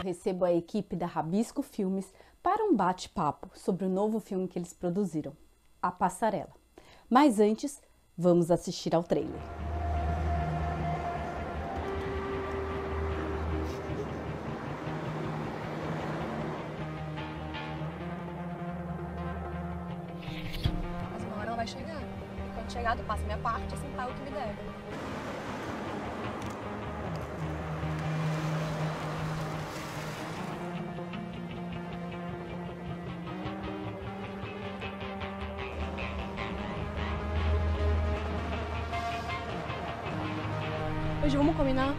recebo a equipe da Rabisco Filmes para um bate-papo sobre o novo filme que eles produziram, A Passarela. Mas antes, vamos assistir ao trailer. Mas uma hora ela vai chegar. E quando chegar, tu passa a minha parte, assim, paga o que me deve. Hoje vamos combinar?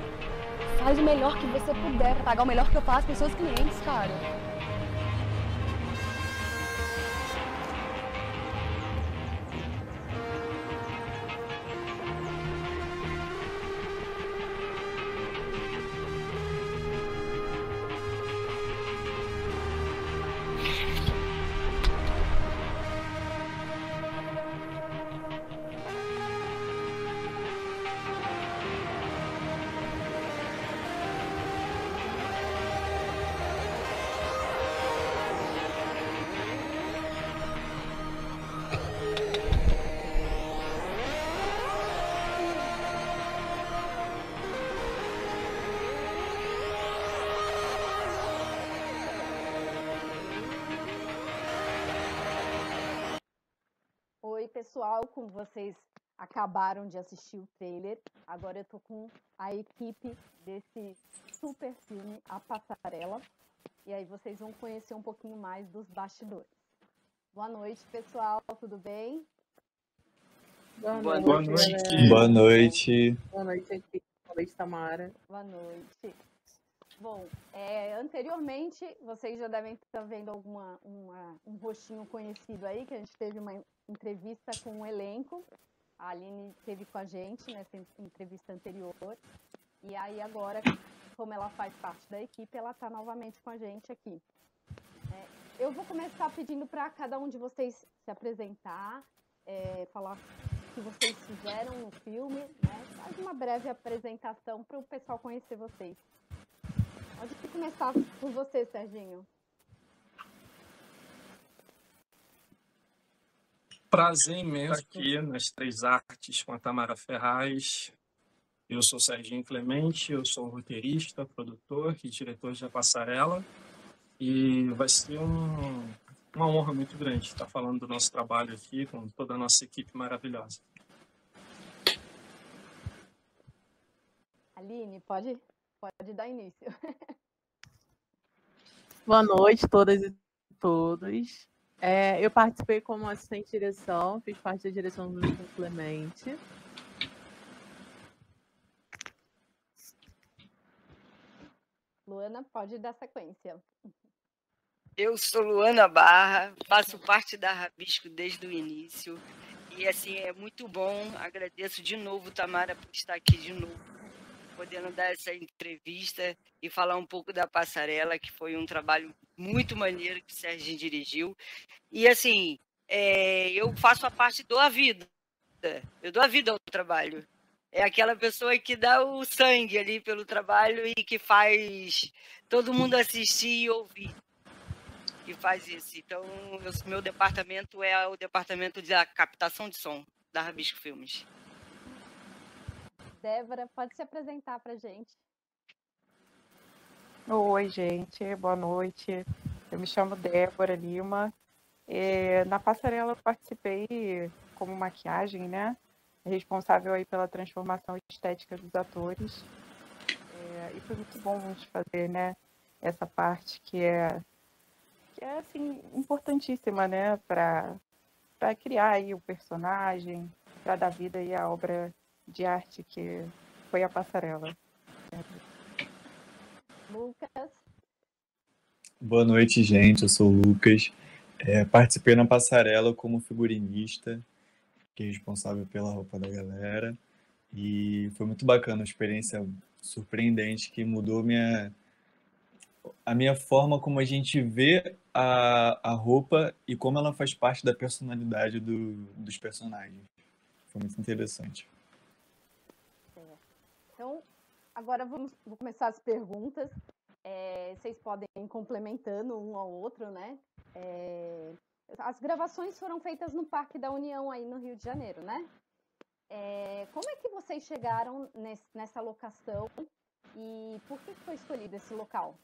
Faz o melhor que você puder pra pagar o melhor que eu faço pros seus clientes, cara. Oi, pessoal, como vocês acabaram de assistir o trailer, agora eu tô com a equipe desse super filme, A Passarela, e aí vocês vão conhecer um pouquinho mais dos bastidores. Boa noite, pessoal, tudo bem? Boa noite. Boa noite. Boa noite, equipe. Boa noite, Tamara. Boa noite. Bom, anteriormente vocês já devem estar vendo um rostinho conhecido aí, que a gente teve uma entrevista com o elenco. A Aline esteve com a gente nessa entrevista anterior. E aí agora, como ela faz parte da equipe, ela está novamente com a gente aqui. Eu vou começar pedindo para cada um de vocês se apresentar, falar o que vocês fizeram no filme, né? Faz uma breve apresentação para o pessoal conhecer vocês. Pode começar por você, Serginho. Prazer imenso aqui nas Três Artes com a Tamara Ferraz. Eu sou Serginho Clemente, eu sou roteirista, produtor e diretor de A Passarela. E vai ser uma honra muito grande estar falando do nosso trabalho aqui com toda a nossa equipe maravilhosa. Aline, pode dar início. Boa noite, todas e todos. Eu participei como assistente de direção, fiz parte da direção do Clemente. Luana, pode dar sequência. Eu sou Luana Barra, faço parte da Rabisco desde o início. E, assim, é muito bom. Agradeço de novo, Tamara, por estar aqui de novo, podendo dar essa entrevista e falar um pouco da Passarela, que foi um trabalho muito maneiro que o Serginho dirigiu. E, assim, eu faço a parte do a vida. Eu dou a vida ao trabalho. É aquela pessoa que dá o sangue ali pelo trabalho e que faz todo mundo assistir e ouvir. Que faz isso. Então, meu departamento é o departamento da captação de som da Rabisco Filmes. Débora, pode se apresentar pra gente. Oi, gente, boa noite. Eu me chamo Débora Lima. Na Passarela eu participei como maquiagem, né? Responsável aí pela transformação estética dos atores. E foi muito bom a gente fazer, né? Essa parte que é assim, importantíssima, né? Para criar aí o personagem, para dar vida aí à obra de arte que foi a Passarela. Lucas. Boa noite, gente. Eu sou o Lucas. Participei na Passarela como figurinista, fiquei responsável pela roupa da galera. E foi muito bacana, uma experiência surpreendente que mudou a minha forma como a gente vê a roupa e como ela faz parte da personalidade dos personagens. Foi muito interessante. Então, agora vou começar as perguntas. vocês podem ir complementando um ao outro, né? As gravações foram feitas no Parque da União, aí no Rio de Janeiro, né? Como é que vocês chegaram nessa locação e por que foi escolhido esse local?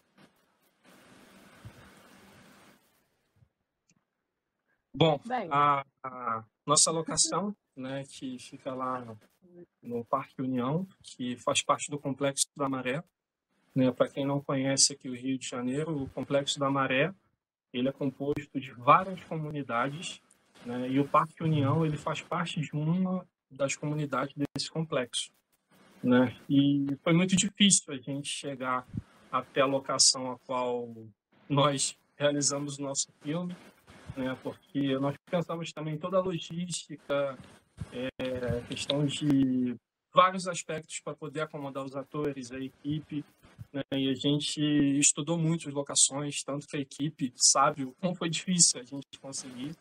Bom, Bem. a nossa locação, né, que fica lá no Parque União, que faz parte do Complexo da Maré, né? Para quem não conhece aqui o Rio de Janeiro, o Complexo da Maré, ele é composto de várias comunidades, né? E o Parque União, ele faz parte de uma das comunidades desse complexo, né? E foi muito difícil a gente chegar até a locação a qual nós realizamos o nosso filme, né? Porque nós pensamos também toda a logística, questão de vários aspectos para poder acomodar os atores, a equipe, né? E a gente estudou muito as locações, tanto que a equipe sabe o quão foi difícil a gente conseguir,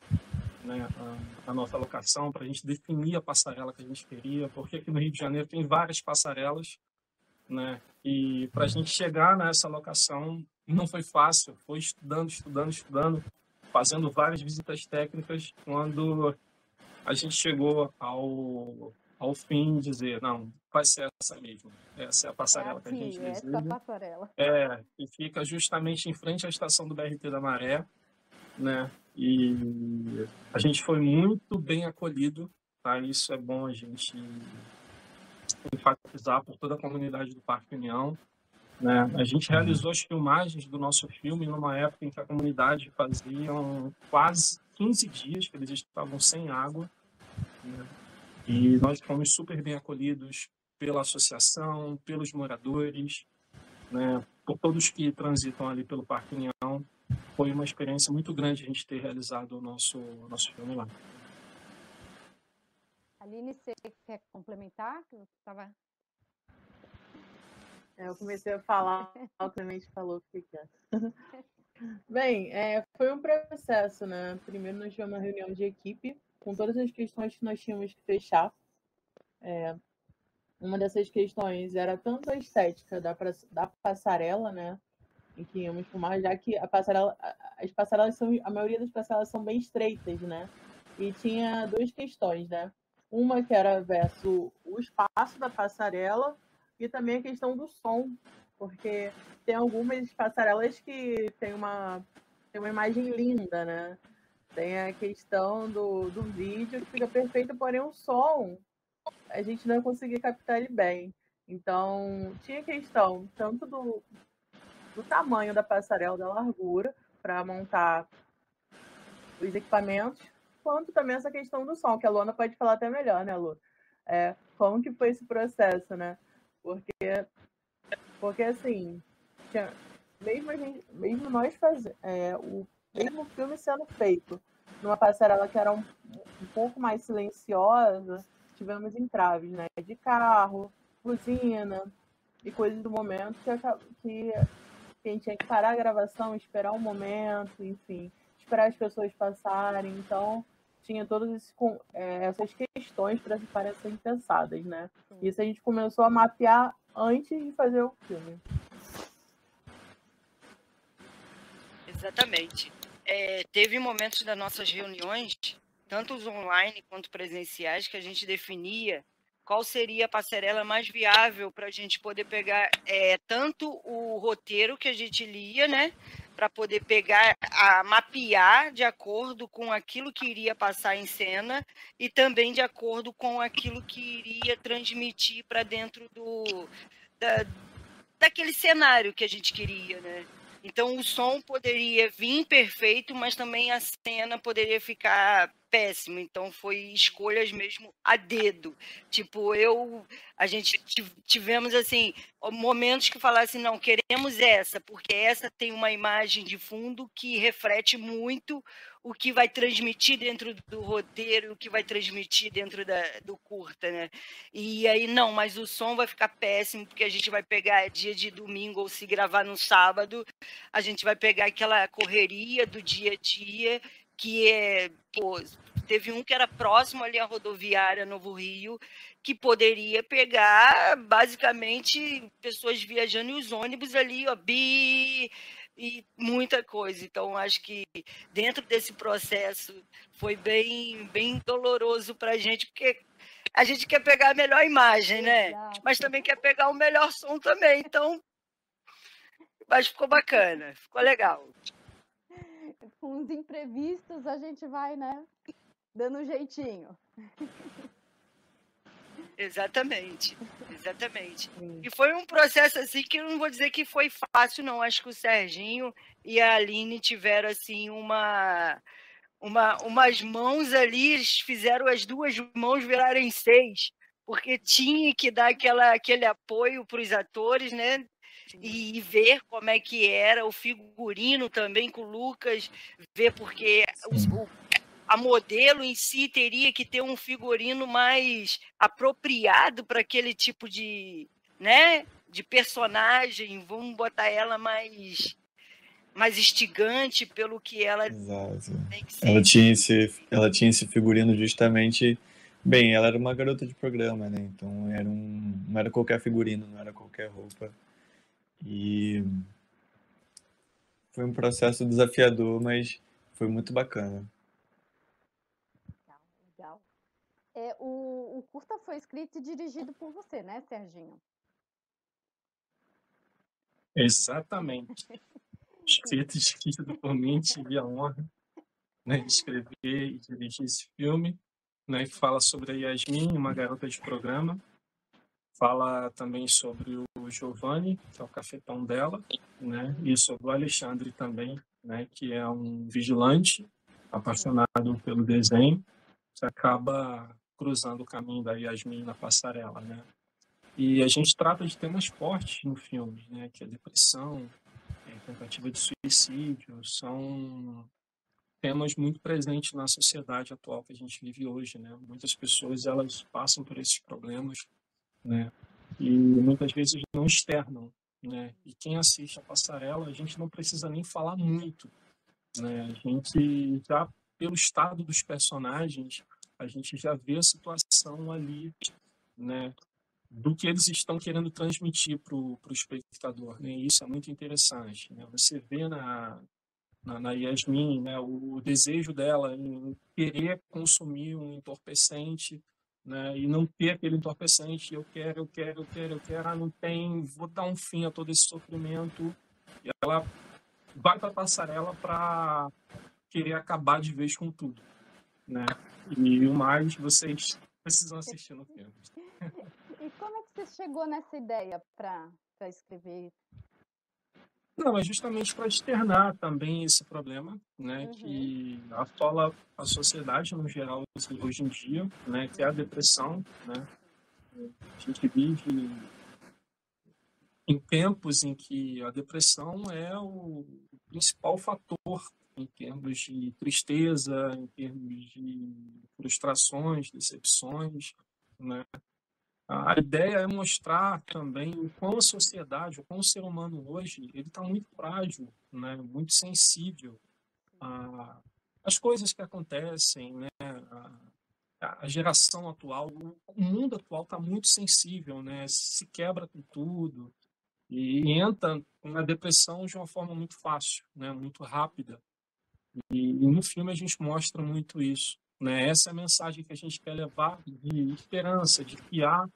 né, a nossa locação, para a gente definir a passarela que a gente queria, porque aqui no Rio de Janeiro tem várias passarelas, né? E para a gente chegar nessa locação não foi fácil, foi estudando, fazendo várias visitas técnicas, quando a gente chegou ao fim de dizer, não, vai ser essa mesmo, essa é a passarela que a gente deseja. Essa passarela. E fica justamente em frente à estação do BRT da Maré, né? E a gente foi muito bem acolhido, tá? Isso é bom a gente enfatizar por toda a comunidade do Parque União, né? A gente realizou as filmagens do nosso filme numa época em que a comunidade faziam quase 15 dias que eles estavam sem água, né? E nós fomos super bem acolhidos pela associação, pelos moradores, né? Por todos que transitam ali pelo Parque União. Foi uma experiência muito grande a gente ter realizado o nosso filme lá. Aline, você quer complementar? Eu comecei a falar, o Clemente falou que quer. Bem, foi um processo, né? Primeiro nós tivemos uma reunião de equipe com todas as questões que nós tínhamos que fechar. Uma dessas questões era tanto a estética da passarela, né? Em que íamos filmar, já que a maioria das passarelas são bem estreitas, né? E tinha duas questões, né? Uma que era versus o espaço da passarela e também a questão do som, porque tem algumas passarelas que tem uma imagem linda, né? Tem a questão do vídeo que fica perfeito, porém o som a gente não conseguia captar ele bem. Então, tinha questão tanto do tamanho da passarela, da largura, para montar os equipamentos, quanto também essa questão do som, que a Luana pode falar até melhor, né, Lu? Como que foi esse processo, né? Porque assim, mesmo nós fazendo o mesmo filme sendo feito numa passarela que era um pouco mais silenciosa, tivemos entraves, né? De carro, buzina e coisas do momento que a gente tinha que parar a gravação, esperar um momento, enfim, esperar as pessoas passarem. Então, tinha todas essas questões para serem pensadas, né? Isso a gente começou a mapear antes de fazer o filme. Exatamente. Teve momentos das nossas reuniões, tanto os online quanto presenciais, que a gente definia qual seria a passarela mais viável para a gente poder pegar tanto o roteiro que a gente lia, né, para poder mapear de acordo com aquilo que iria passar em cena e também de acordo com aquilo que iria transmitir para dentro daquele cenário que a gente queria, né? Então, o som poderia vir perfeito, mas também a cena poderia ficar péssima. Então, foi escolhas mesmo a dedo. Tipo, a gente tivemos, assim, momentos que falaram assim, não, queremos essa, porque essa tem uma imagem de fundo que reflete muito o que vai transmitir dentro do roteiro, o que vai transmitir dentro do curta, né? E aí, não, mas o som vai ficar péssimo, porque a gente vai pegar dia de domingo, ou se gravar no sábado, a gente vai pegar aquela correria do dia a dia, que teve um que era próximo ali à rodoviária Novo Rio, que poderia pegar, basicamente, pessoas viajando e os ônibus ali, ó, e muita coisa. Então, acho que dentro desse processo foi bem doloroso para a gente, porque a gente quer pegar a melhor imagem, né? Exato. Mas também quer pegar o melhor som também. Então, mas ficou bacana, ficou legal. Com os imprevistos, a gente vai, né, dando um jeitinho. Exatamente. E foi um processo assim que eu não vou dizer que foi fácil, não. Acho que o Serginho e a Aline tiveram assim umas mãos ali, eles fizeram as duas mãos virarem 6, porque tinha que dar aquele apoio para os atores, né? E ver como é que era o figurino também com o Lucas, ver porque a modelo em si teria que ter um figurino mais apropriado para aquele tipo de, né, de personagem, vamos botar ela mais instigante pelo que ela Exato. tem que ser. Ela tinha esse figurino justamente. Bem, ela era uma garota de programa, né? Então não era qualquer figurino, não era qualquer roupa. E foi um processo desafiador, mas foi muito bacana. Legal. O curta foi escrito e dirigido por você, né, Serginho? Exatamente. Escrito por mim, tive a honra, né, de escrever e dirigir esse filme, né, que fala sobre a Yasmin, uma garota de programa. Fala também sobre o Giovanni, que é o cafetão dela, né, e sobre o Alexandre também, né, que é um vigilante apaixonado pelo desenho, que acaba cruzando o caminho da Yasmin na passarela, né. E a gente trata de temas fortes no filme, né, que é depressão, tentativa de suicídio, são temas muito presentes na sociedade atual que a gente vive hoje, né? Muitas pessoas, elas passam por esses problemas, né? E muitas vezes não externam, né? E quem assiste a passarela, a gente não precisa nem falar muito, né? A gente já, pelo estado dos personagens, a gente já vê a situação ali, né? Do que eles estão querendo transmitir para o espectador, né? E isso é muito interessante, né? Você vê na Yasmin, né, o desejo dela em querer consumir um entorpecente, né, e não ter aquele entorpecente, eu quero, não tem, vou dar um fim a todo esse sofrimento. E ela vai para a passarela para querer acabar de vez com tudo, né? E o mais vocês precisam assistir no filme. E como é que você chegou nessa ideia para escrever? Não, é justamente para externar também esse problema, né, que assola a sociedade no geral hoje em dia, né, que é a depressão, né. A gente vive em tempos em que a depressão é o principal fator em termos de tristeza, em termos de frustrações, decepções, né. A ideia é mostrar também o quão a sociedade, o quão o ser humano hoje, ele está muito frágil, né? Muito sensível às coisas que acontecem, né? A geração atual, o mundo atual está muito sensível, né? Se quebra com tudo e entra na depressão de uma forma muito fácil, né? Muito rápida. E no filme a gente mostra muito isso, né? Essa é a mensagem que a gente quer levar de esperança, de que há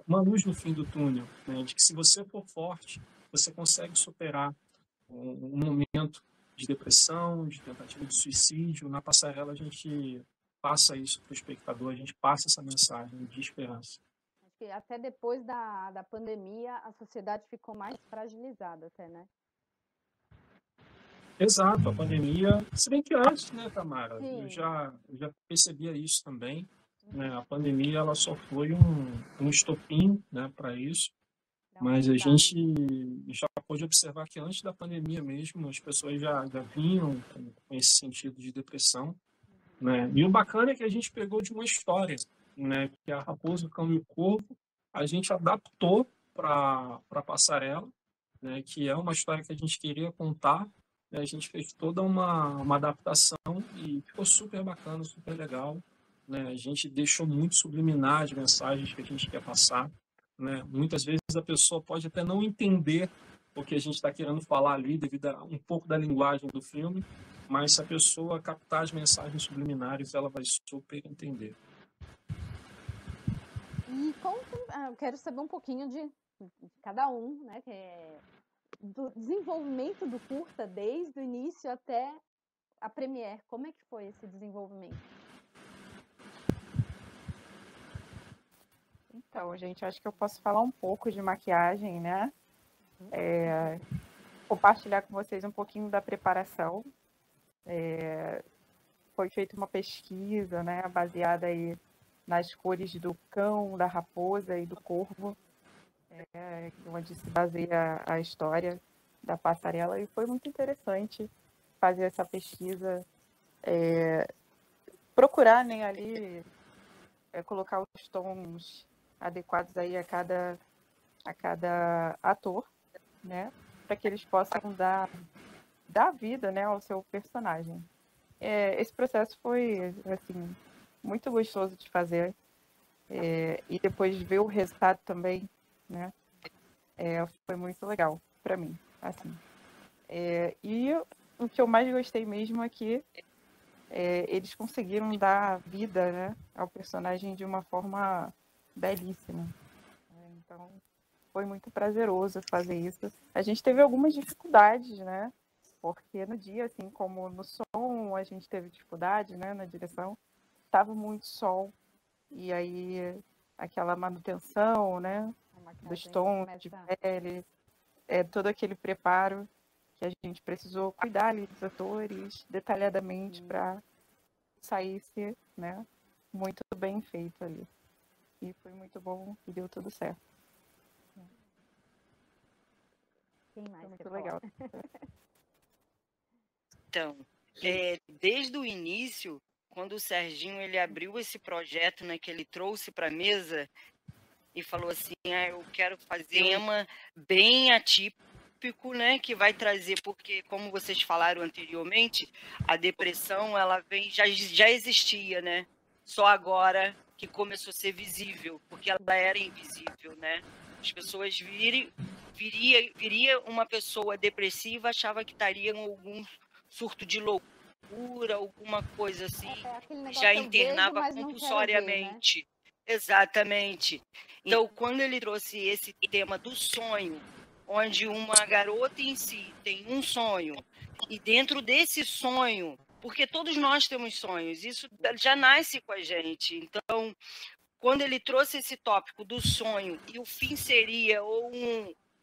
uma luz no fim do túnel, né? De que se você for forte, você consegue superar um momento de depressão, de tentativa de suicídio. Na passarela a gente passa isso para o espectador, a gente passa essa mensagem de esperança. Acho que até depois da pandemia a sociedade ficou mais fragilizada até, né? Exato, a pandemia, se bem que antes, né, Tamara, Sim. eu já percebia isso também, né, a pandemia ela só foi um estopim, né, para isso, mas a gente já pôde observar que antes da pandemia mesmo as pessoas já vinham com esse sentido de depressão, né, e o bacana é que a gente pegou de uma história, né, que é a Raposa, o Cão e o Corvo, a gente adaptou para a passarela, né, que é uma história que a gente queria contar, né? A gente fez toda uma adaptação e ficou super bacana, super legal, né? A gente deixou muito subliminar as mensagens que a gente quer passar, né? Muitas vezes a pessoa pode até não entender o que a gente está querendo falar ali, devido a um pouco da linguagem do filme, mas se a pessoa captar as mensagens subliminares, ela vai super entender. E eu quero saber um pouquinho de cada um, né? Do desenvolvimento do curta, desde o início até a premiere. Como é que foi esse desenvolvimento? Então, gente, acho que eu posso falar um pouco de maquiagem, né? Compartilhar com vocês um pouquinho da preparação. Foi feita uma pesquisa, né, baseada aí nas cores do cão, da raposa e do corvo, onde se baseia a história da passarela, e foi muito interessante fazer essa pesquisa, procurar, né, ali colocar os tons adequados aí a cada ator, né, para que eles possam dar vida, né, ao seu personagem. Esse processo foi, assim, muito gostoso de fazer, e depois ver o resultado também, né, foi muito legal para mim, assim. E o que eu mais gostei mesmo é que eles conseguiram dar vida, né, ao personagem de uma forma belíssima. Então, foi muito prazeroso fazer isso. A gente teve algumas dificuldades, né, porque no dia, assim como no som, a gente teve dificuldade, né, na direção. Estava muito sol, e aí aquela manutenção, né, dos tons de pele, todo aquele preparo que a gente precisou cuidar ali dos atores detalhadamente para saísse, né, muito bem feito ali. E foi muito bom e deu tudo certo. Quem mais foi muito quer legal. Então, desde o início, quando o Serginho ele abriu esse projeto, né, que ele trouxe para a mesa e falou assim, eu quero fazer um tema bem atípico, né, que vai trazer, porque como vocês falaram anteriormente, a depressão ela já existia, né? Só agora que começou a ser visível, porque ela era invisível, né? As pessoas viria uma pessoa depressiva, achava que estaria em algum surto de loucura, alguma coisa assim, já internava compulsoriamente. Né? Exatamente. Então, quando ele trouxe esse tema do sonho, onde uma garota em si tem um sonho, e dentro desse sonho, porque todos nós temos sonhos, isso já nasce com a gente. Então, quando ele trouxe esse tópico do sonho, e o fim seria ou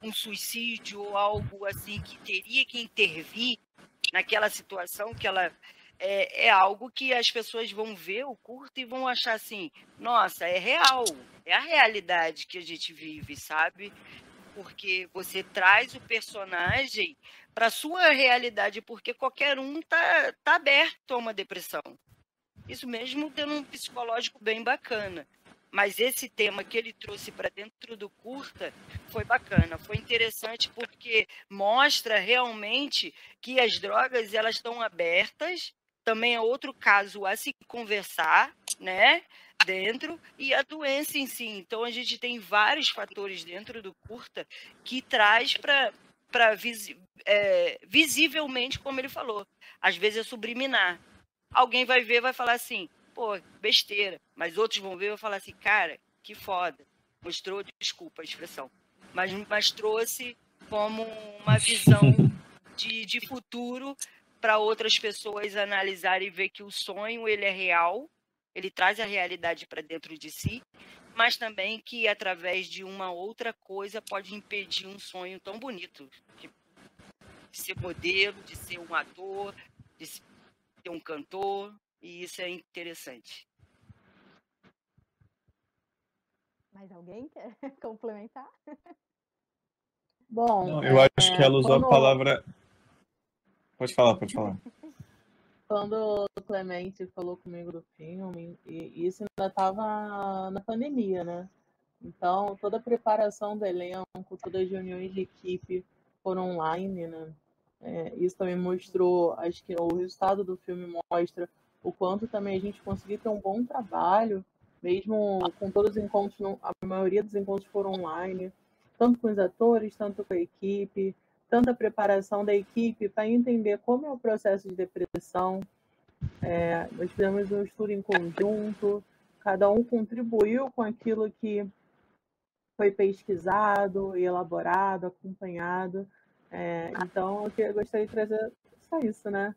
um suicídio ou algo assim que teria que intervir naquela situação, que ela é algo que as pessoas vão ver o curto e vão achar assim, nossa, é real, é a realidade que a gente vive, sabe? Porque você traz o personagem para a sua realidade, porque qualquer um tá aberto a uma depressão. Isso mesmo tendo um psicológico bem bacana. Mas esse tema que ele trouxe para dentro do curta foi bacana, foi interessante porque mostra realmente que as drogas elas estão abertas, também é outro caso a se conversar, né, dentro, e a doença em si. Então a gente tem vários fatores dentro do curta que traz para visivelmente, como ele falou, às vezes é subliminar. Alguém vai ver, vai falar assim, pô, besteira. Mas outros vão ver e vão falar assim, cara, que foda. Mostrou, desculpa a expressão, mas trouxe como uma visão de futuro para outras pessoas analisarem e ver que o sonho ele é real, ele traz a realidade para dentro de si, mas também que através de uma outra coisa pode impedir um sonho tão bonito, de ser modelo, de ser um ator, de ser um cantor, e isso é interessante. Mais alguém quer complementar? Bom, não, eu acho que ela usou a palavra... Pode falar. Quando o Clemente falou comigo do filme, e isso ainda estava na pandemia, né? Então, toda a preparação do elenco, todas as reuniões de equipe foram online, né? Isso também mostrou, acho que o resultado do filme mostra o quanto também a gente conseguiu ter um bom trabalho, mesmo com todos os encontros, a maioria dos encontros foram online, tanto com os atores, tanto com a equipe, tanta preparação da equipe para entender como é o processo de depressão. Nós fizemos um estudo em conjunto, cada um contribuiu com aquilo que foi pesquisado, elaborado, acompanhado. Então, eu gostaria de trazer só isso, né?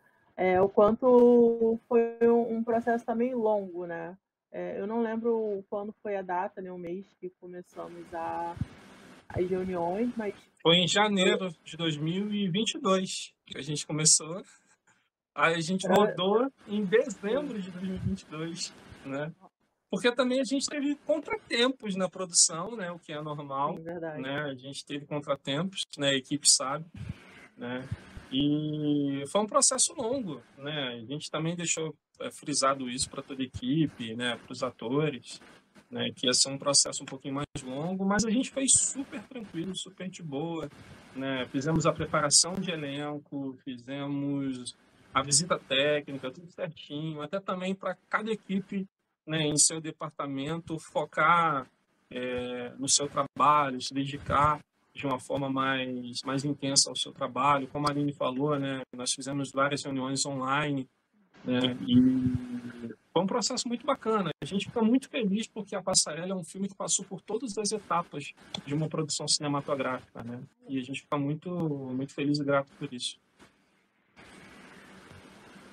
O quanto foi um processo também longo, né? Eu não lembro quando foi a data, né, o mês que começamos as reuniões, mas... Foi em janeiro de 2022 que a gente começou. Aí a gente rodou em dezembro de 2022, né? Porque também a gente teve contratempos na produção, né? O que é normal, Sim, verdade. né? A gente teve contratempos, né? A equipe sabe, né? E foi um processo longo, né? A gente também deixou frisado isso para toda a equipe, né? Para os atores, né? Que ia ser um processo um pouquinho mais longo, mas a gente fez super tranquilo, super de boa, né? Fizemos a preparação de elenco, fizemos a visita técnica, tudo certinho, até também para cada equipe, né, em seu departamento, focar no seu trabalho, se dedicar de uma forma mais intensa ao seu trabalho. Como a Aline falou, né, nós fizemos várias reuniões online, né, e foi um processo muito bacana. A gente fica muito feliz porque A Passarela é um filme que passou por todas as etapas de uma produção cinematográfica, né, e a gente fica muito feliz e grato por isso.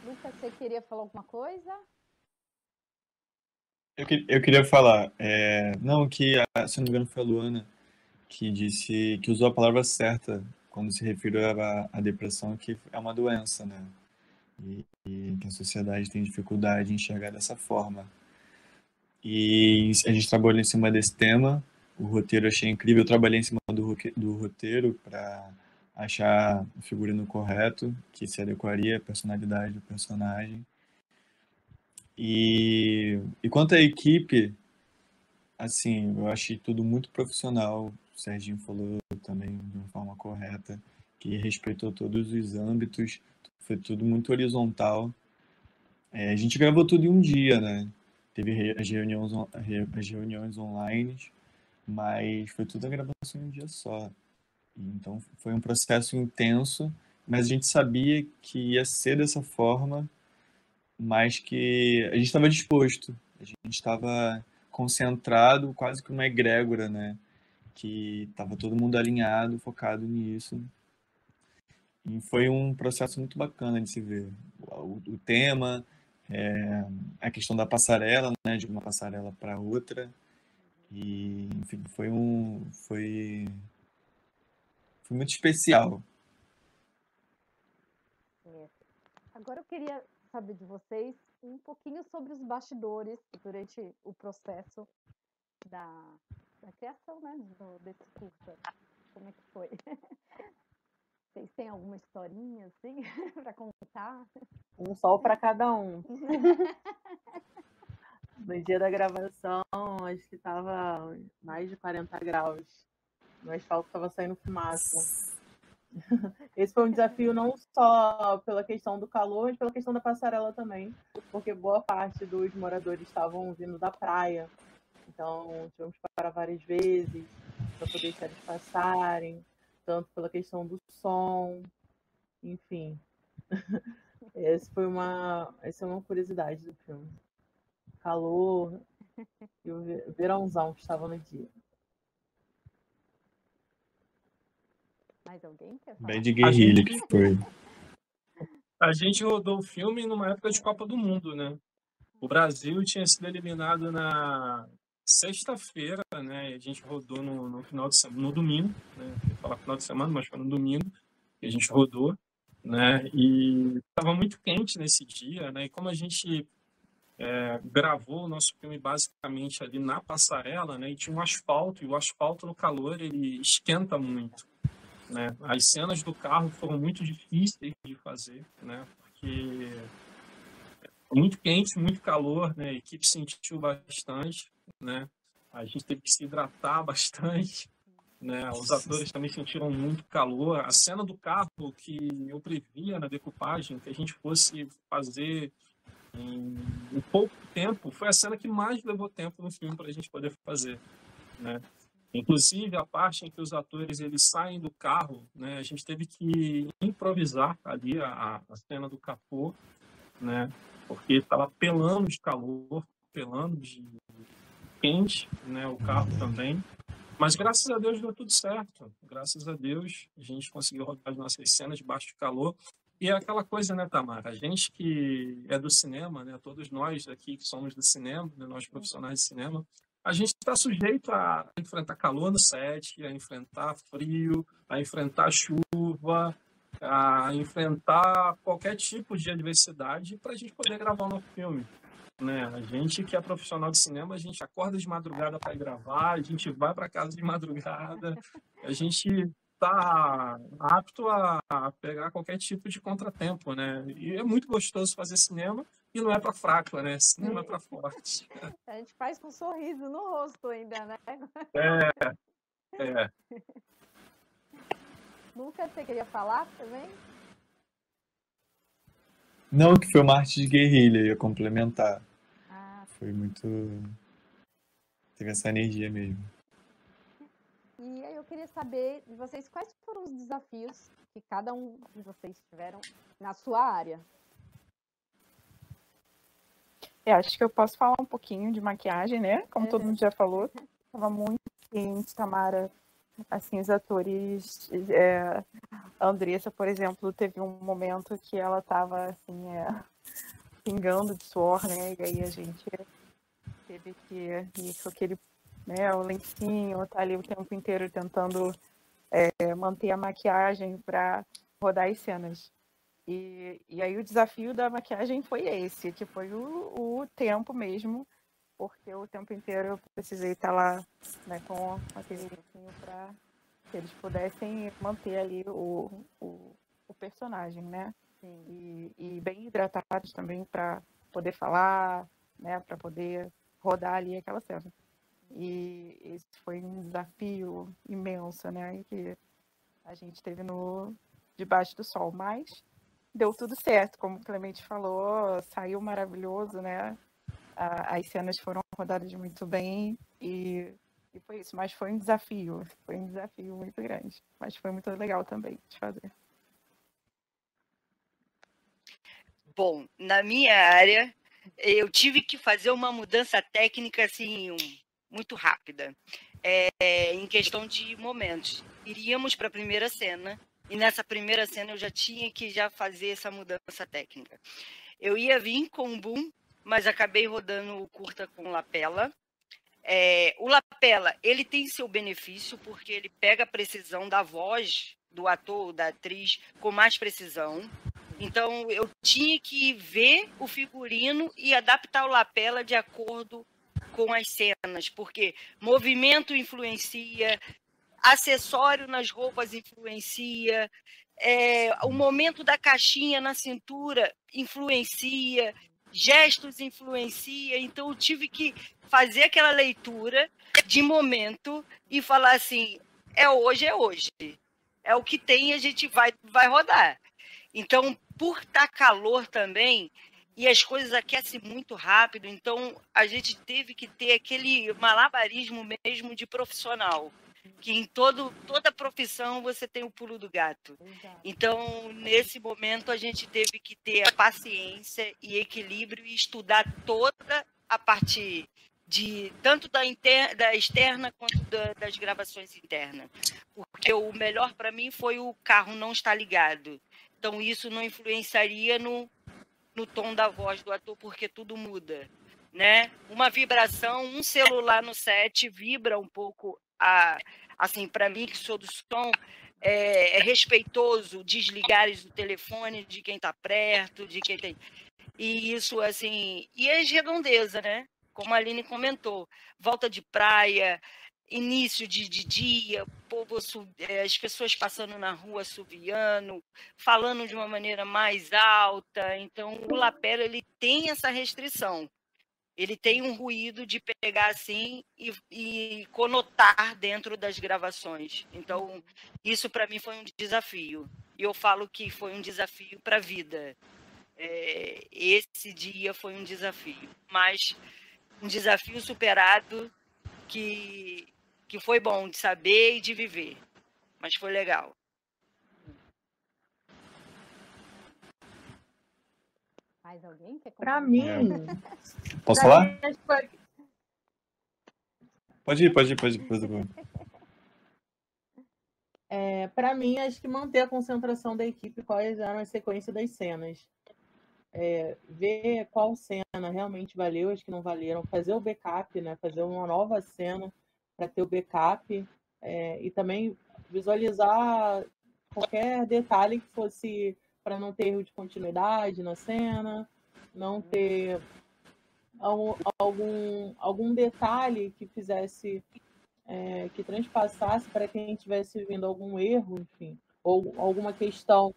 Lucas, você queria falar alguma coisa? Eu queria falar, não, que, se não me engano, foi a Luana que disse que usou a palavra certa quando se referiu à depressão, que é uma doença, né? E que a sociedade tem dificuldade em enxergar dessa forma. E a gente trabalhou em cima desse tema, o roteiro eu achei incrível, eu trabalhei em cima do roteiro para achar o figurino correto, que se adequaria à personalidade do personagem. E quanto à equipe, assim, eu achei tudo muito profissional. O Serginho falou também de uma forma correta, que respeitou todos os âmbitos, foi tudo muito horizontal. A gente gravou tudo em um dia, né? Teve as reuniões online, mas foi tudo a gravação em um dia só. Então foi um processo intenso, mas a gente sabia que ia ser dessa forma, mas que a gente estava disposto, a gente estava concentrado, quase que uma egrégora, né? Que estava todo mundo alinhado, focado nisso. E foi um processo muito bacana de se ver. O tema, a questão da passarela, né? De uma passarela para outra. E, enfim, foi muito especial. Agora eu queria saber de vocês um pouquinho sobre os bastidores durante o processo da criação, né, desse curta. Como é que foi? Vocês têm alguma historinha assim para contar? Um sol para cada um. No dia da gravação, acho que estava mais de 40 graus. No asfalto estava saindo fumaça. Esse foi um desafio não só pela questão do calor, mas pela questão da passarela também, porque boa parte dos moradores estavam vindo da praia. Então, tivemos que parar várias vezes para poder deixar eles passarem, tanto pela questão do som, enfim. Essa é uma curiosidade do filme. Calor e o verãozão que estava no dia. Mais alguém quer falar? Bem de guerrilha que foi. A gente rodou o filme numa época de Copa do Mundo, né? O Brasil tinha sido eliminado na sexta-feira, né? A gente rodou no final de semana, no domingo, né? Eu ia falar final de semana, mas foi no domingo que a gente rodou, né? E estava muito quente nesse dia, né? E como a gente gravou o nosso filme basicamente ali na passarela, né? E tinha um asfalto, e o asfalto no calor ele esquenta muito, né? As cenas do carro foram muito difíceis de fazer, né? Porque muito quente, muito calor, né? A equipe sentiu bastante, né? A gente teve que se hidratar bastante, né? Os atores também sentiram muito calor. A cena do carro que eu previa na decupagem que a gente fosse fazer em pouco tempo, foi a cena que mais levou tempo no filme para a gente poder fazer, né? Inclusive, a parte em que os atores eles saem do carro, né? A gente teve que improvisar ali a cena do capô, né? Porque estava pelando de calor, pelando de quente, né? O carro também. Mas graças a Deus deu tudo certo. Graças a Deus a gente conseguiu rodar as nossas cenas debaixo de calor. E é aquela coisa, né, Tamara? A gente que é do cinema, né? Todos nós aqui que somos do cinema, né? Nós profissionais de cinema, a gente está sujeito a enfrentar calor no set, a enfrentar frio, a enfrentar chuva, a enfrentar qualquer tipo de adversidade para a gente poder gravar o nosso filme, né? A gente que é profissional de cinema, a gente acorda de madrugada para gravar, a gente vai para casa de madrugada, a gente está apto a pegar qualquer tipo de contratempo, né? E é muito gostoso fazer cinema e não é para fraco, né? Cinema é para forte. A gente faz com um sorriso no rosto ainda, né? É. Lucas, você queria falar também? Não, que foi uma arte de guerrilha, ia complementar. Foi muito... Teve essa energia mesmo. E aí eu queria saber de vocês quais foram os desafios que cada um de vocês tiveram na sua área. Acho que eu posso falar um pouquinho de maquiagem, né? Como todo mundo já falou. Estava muito quente, Tamara. Assim, os atores... A Andressa, por exemplo, teve um momento que ela estava, assim, pingando de suor, né? E aí a gente teve que ir com aquele, né, o lencinho, tá ali o tempo inteiro tentando manter a maquiagem para rodar as cenas. E aí o desafio da maquiagem foi esse, que foi o tempo mesmo, porque o tempo inteiro eu precisei estar lá, né, com aquele lencinho para que eles pudessem manter ali o personagem, né? E bem hidratados também para poder falar, né? Para poder rodar ali aquela cena. E esse foi um desafio imenso, né? Que a gente teve debaixo do sol, mas deu tudo certo, como o Clemente falou, saiu maravilhoso, né? As cenas foram rodadas muito bem e foi isso, mas foi um desafio muito grande, mas foi muito legal também de fazer. Bom, na minha área, eu tive que fazer uma mudança técnica assim, muito rápida, em questão de momentos. Iríamos para a primeira cena, e nessa primeira cena eu já tinha que fazer essa mudança técnica. Eu ia vir com o boom, mas acabei rodando o curta com lapela. O lapela, ele tem seu benefício, porque ele pega a precisão da voz do ator, da atriz, com mais precisão. Então, eu tinha que ver o figurino e adaptar o lapela de acordo com as cenas, porque movimento influencia, acessório nas roupas influencia, o momento da caixinha na cintura influencia, gestos influencia. Então, eu tive que fazer aquela leitura de momento e falar assim, é hoje. É o que tem, a gente vai rodar. Então, por estar calor também, e as coisas aquecem muito rápido, então a gente teve que ter aquele malabarismo mesmo de profissional, que em toda profissão você tem o pulo do gato. Então, nesse momento, a gente teve que ter a paciência e equilíbrio e estudar toda a parte tanto da externa quanto das gravações internas. Porque o melhor para mim foi o carro não estar ligado. Então, isso não influenciaria no tom da voz do ator, porque tudo muda, né? Uma vibração, um celular no set vibra um pouco, assim, para mim, que sou do som, é respeitoso desligar o telefone de quem está perto, de quem tem... E isso, assim... E as redondezas, né? Como a Aline comentou, volta de praia... Início de dia, povo, as pessoas passando na rua assoviando, falando de uma maneira mais alta. Então, o lapela ele tem essa restrição. ele tem um ruído de pegar assim e conotar dentro das gravações. Então, isso para mim foi um desafio. E eu falo que foi um desafio para a vida. Esse dia foi um desafio, mas um desafio superado que foi bom de saber e de viver, mas foi legal. Mais alguém quer Pra comentar? mim, Posso pra falar? mim, acho que foi- Pode ir, depois eu vou. pra mim, acho que manter a concentração da equipe, quais eram as sequências das cenas. Ver qual cena realmente valeu, as que não valeram, fazer o backup, né? Fazer uma nova cena para ter o backup, e também visualizar qualquer detalhe que fosse para não ter erro de continuidade na cena, não ter algum detalhe que fizesse, que transpassasse para quem estivesse vendo algum erro, enfim, ou alguma questão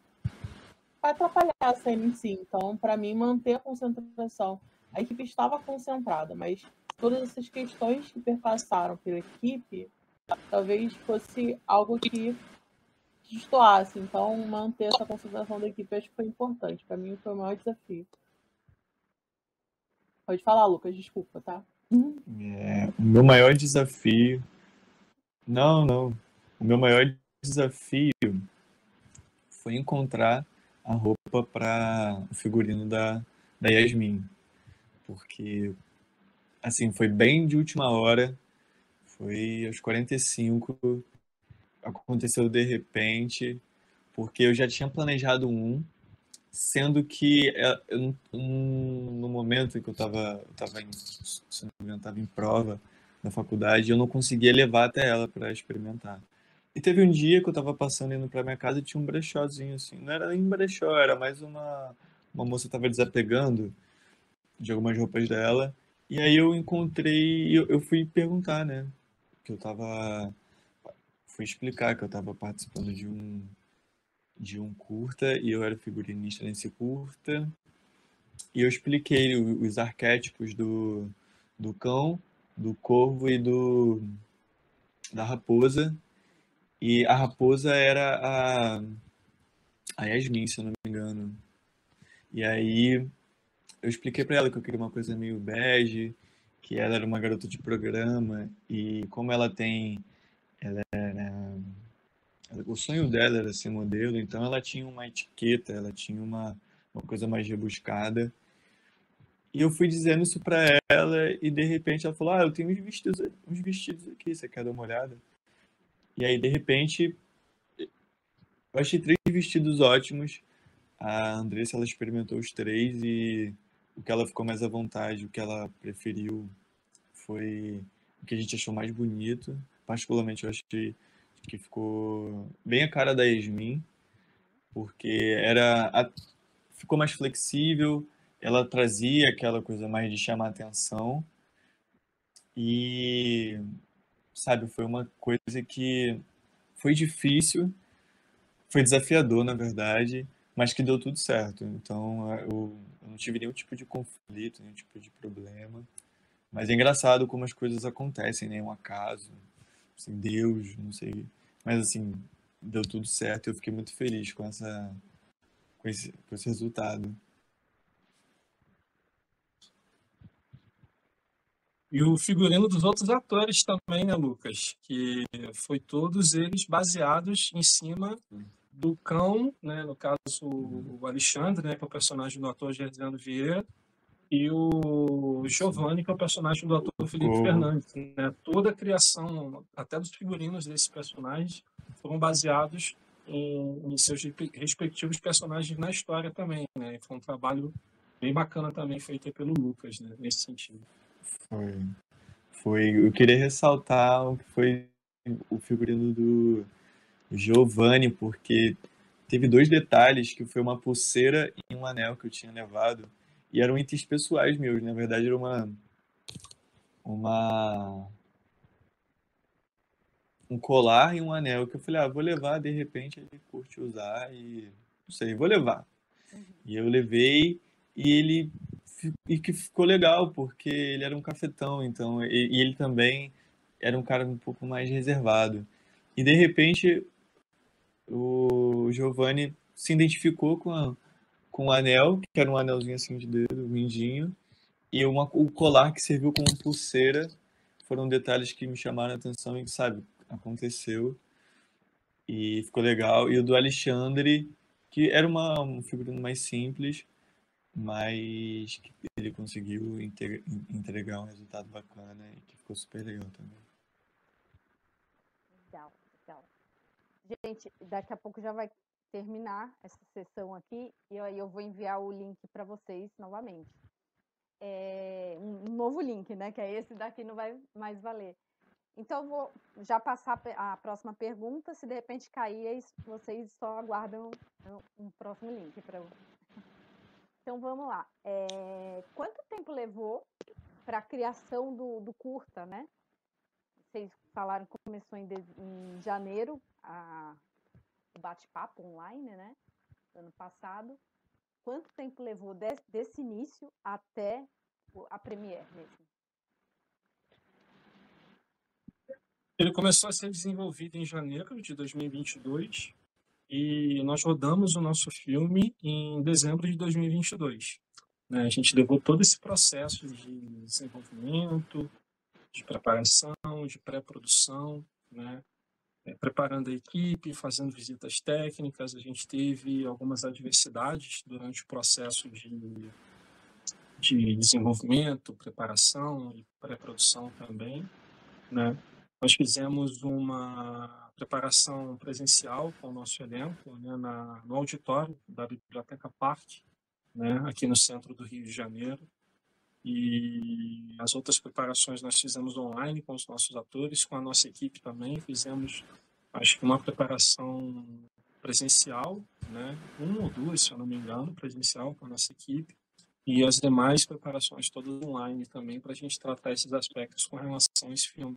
para atrapalhar a cena em si. Então, para mim, manter a concentração. A equipe estava concentrada, mas todas essas questões que perpassaram pela equipe, talvez fosse algo que destoasse. Então, manter essa concentração da equipe acho que foi importante. Para mim, foi o maior desafio. Pode falar, Lucas, desculpa, tá? O meu maior desafio. Não. O meu maior desafio foi encontrar a roupa para o figurino da Yasmin. Porque, assim, foi bem de última hora. Foi aos 45. Aconteceu de repente. Porque eu já tinha planejado um. Sendo que no momento em que eu estava se não me engano, estava em prova na faculdade, eu não conseguia levar até ela para experimentar. E teve um dia que eu estava passando indo para minha casa e tinha um brechózinho assim. Não era nem um brechó, era mais uma moça estava desapegando de algumas roupas dela. E aí eu encontrei, eu fui perguntar, né? Que eu tava, fui explicar que eu estava participando de um curta e eu era figurinista nesse curta. E eu expliquei os arquétipos do cão, do corvo e da raposa. E a raposa era a Yasmin, se eu não me engano. E aí eu expliquei pra ela que eu queria uma coisa meio bege, que ela era uma garota de programa e como ela tem, o sonho dela era ser modelo, então ela tinha uma etiqueta, ela tinha uma coisa mais rebuscada. E eu fui dizendo isso pra ela e de repente ela falou: "Ah, eu tenho uns vestidos aqui, você quer dar uma olhada?" E aí de repente eu achei 3 vestidos ótimos. A Andressa ela experimentou os 3 e o que ela ficou mais à vontade, o que ela preferiu foi o que a gente achou mais bonito. Particularmente eu achei que ficou bem a cara da Yasmin, porque ficou mais flexível, ela trazia aquela coisa mais de chamar atenção e, sabe, foi uma coisa que foi difícil, foi desafiador, na verdade, mas que deu tudo certo. Então, eu não tive nenhum tipo de conflito, nenhum tipo de problema. Mas é engraçado como as coisas acontecem, né? Um acaso, assim, Deus, não sei. Mas, assim, deu tudo certo e eu fiquei muito feliz com esse resultado. E o figurino dos outros atores também, né, Lucas? Que foi todos eles baseados em cima do cão, né? No caso, o Alexandre, né? Que é o personagem do ator Gersiano Vieira, e o Giovanni, que é o personagem do ator Felipe Fernandes. Né? Toda a criação, até dos figurinos desses personagens, foram baseados em seus respectivos personagens na história também. Né? Foi um trabalho bem bacana também feito pelo Lucas, né? Nesse sentido. Eu queria ressaltar o que foi o figurino do Giovanni, porque teve 2 detalhes, que foi uma pulseira e um anel que eu tinha levado, e eram itens pessoais meus, na verdade era um colar e um anel, que eu falei, vou levar, de repente ele curte usar e, não sei, vou levar. E eu levei, e ele e que ficou legal, porque ele era um cafetão, então, e ele também era um cara um pouco mais reservado. E de repente o Giovanni se identificou com o anel, que era um anelzinho assim de dedo, um mindinho, e o colar que serviu como pulseira. Foram detalhes que me chamaram a atenção e que, sabe, aconteceu e ficou legal. E o do Alexandre, que era um figurino mais simples, mas que ele conseguiu entregar um resultado bacana e que ficou super legal também. Legal, legal. Gente, daqui a pouco já vai terminar essa sessão aqui e aí eu vou enviar o link para vocês novamente. Um novo link, né? Que é esse daqui não vai mais valer. Então, eu vou já passar a próxima pergunta. Se de repente cair, vocês só aguardam um próximo link para eu. Então, vamos lá. Quanto tempo levou para a criação do curta, né? Vocês falaram que começou em janeiro, o bate-papo online, né? Ano passado. Quanto tempo levou desse início até a Premiere mesmo? Ele começou a ser desenvolvido em janeiro de 2022 e nós rodamos o nosso filme em dezembro de 2022. A gente levou todo esse processo de desenvolvimento, de preparação, de pré-produção, né? Preparando a equipe, fazendo visitas técnicas. A gente teve algumas adversidades durante o processo de desenvolvimento, preparação e pré-produção também, né? Nós fizemos uma preparação presencial com o nosso elenco, né, no auditório da Biblioteca Parque, né, aqui no centro do Rio de Janeiro. E as outras preparações nós fizemos online com os nossos atores, com a nossa equipe também. Fizemos, acho que uma preparação presencial, né, uma ou duas, se eu não me engano, presencial com a nossa equipe. E as demais preparações todas online também, para a gente tratar esses aspectos com relação a esse filme.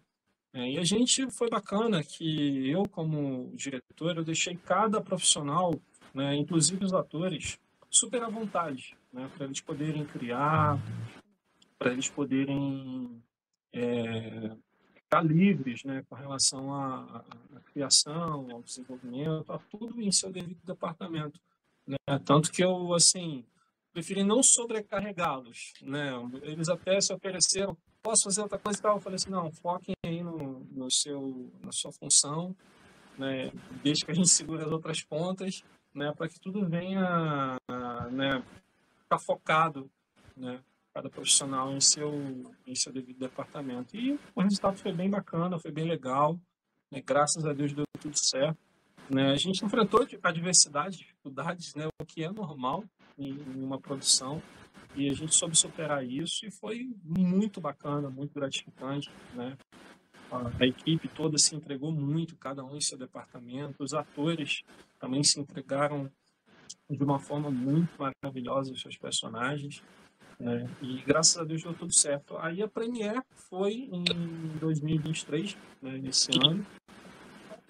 E a gente foi bacana que eu, como diretor, eu deixei cada profissional, né, inclusive os atores, super à vontade, né, para eles poderem criar, para eles poderem ficar livres, né, com relação à criação, ao desenvolvimento, a tudo em seu devido departamento, né? Tanto que eu, assim, preferi não sobrecarregá-los, né? Eles até se ofereceram, posso fazer outra coisa e tal? Eu falei assim, não, foquem aí na sua função, né? Deixa que a gente segure as outras pontas, né? Para que tudo venha, né, ficar focado, né? Cada profissional em seu devido departamento. E o resultado foi bem bacana, foi bem legal, né? Graças a Deus deu tudo certo, né? A gente enfrentou adversidades, dificuldades, né? O que é normal em uma produção, e a gente soube superar isso e foi muito bacana, muito gratificante, né? A equipe toda se entregou muito, cada um em seu departamento, os atores também se entregaram de uma forma muito maravilhosa aos seus personagens, né? E graças a Deus deu tudo certo. Aí a Premiere foi em 2023, né, nesse ano,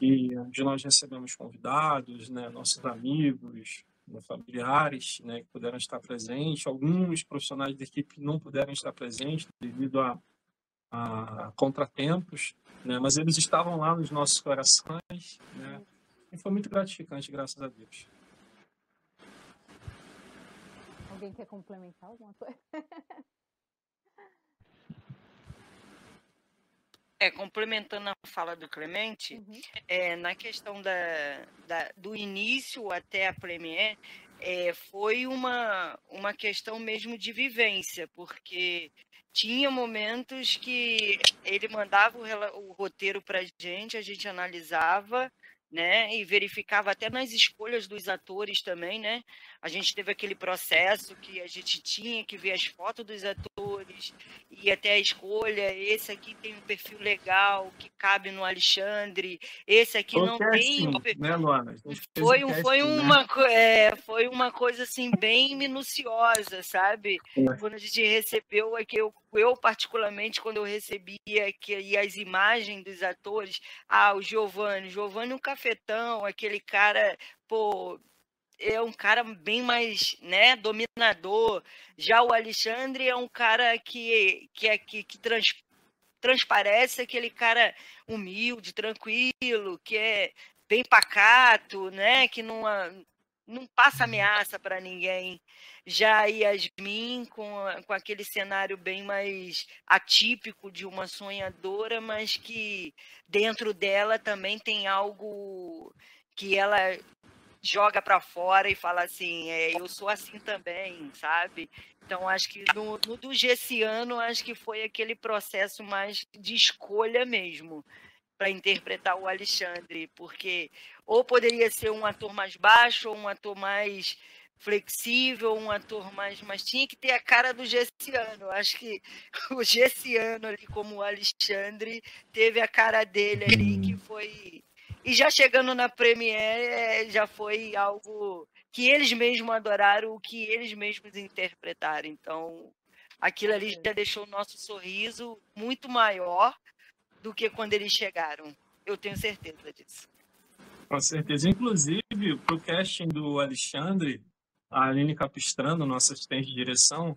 e onde nós recebemos convidados, né, nossos amigos, familiares, né, que puderam estar presentes. Alguns profissionais da equipe não puderam estar presentes devido a contratempos, né, mas eles estavam lá nos nossos corações, né, e foi muito gratificante, graças a Deus. Alguém quer complementar alguma coisa? Complementando a fala do Clemente, na questão do início até a Premiere, foi uma questão mesmo de vivência, porque tinha momentos que ele mandava o roteiro para a gente analisava, né, e verificava até nas escolhas dos atores também, né? A gente teve aquele processo que a gente tinha que ver as fotos dos atores e até a escolha, esse aqui tem um perfil legal, que cabe no Alexandre, esse aqui não tem... Né, Luana? Foi uma coisa assim bem minuciosa, sabe? Quando a gente recebeu aqui, eu particularmente, quando eu recebia aqui as imagens dos atores, o Giovanni um cafetão, aquele cara, pô, é um cara bem mais, né, dominador. Já o Alexandre é um cara que transparece aquele cara humilde, tranquilo, que é bem pacato, né, que não passa ameaça para ninguém. Já a Yasmin, com aquele cenário bem mais atípico de uma sonhadora, mas que dentro dela também tem algo que ela joga para fora e fala assim, eu sou assim também, sabe? Então, acho que no do Gessiano, acho que foi aquele processo mais de escolha mesmo, para interpretar o Alexandre, porque ou poderia ser um ator mais baixo, ou um ator mais flexível, um ator mas tinha que ter a cara do Gessiano. Acho que o Gessiano ali, como o Alexandre, teve a cara dele ali, que foi... E já chegando na Premiere, já foi algo que eles mesmos adoraram, o que eles mesmos interpretaram. Então, aquilo ali já deixou o nosso sorriso muito maior do que quando eles chegaram. Eu tenho certeza disso. Com certeza. Inclusive, para o casting do Alexandre, a Aline Capistrano, nossa assistente de direção,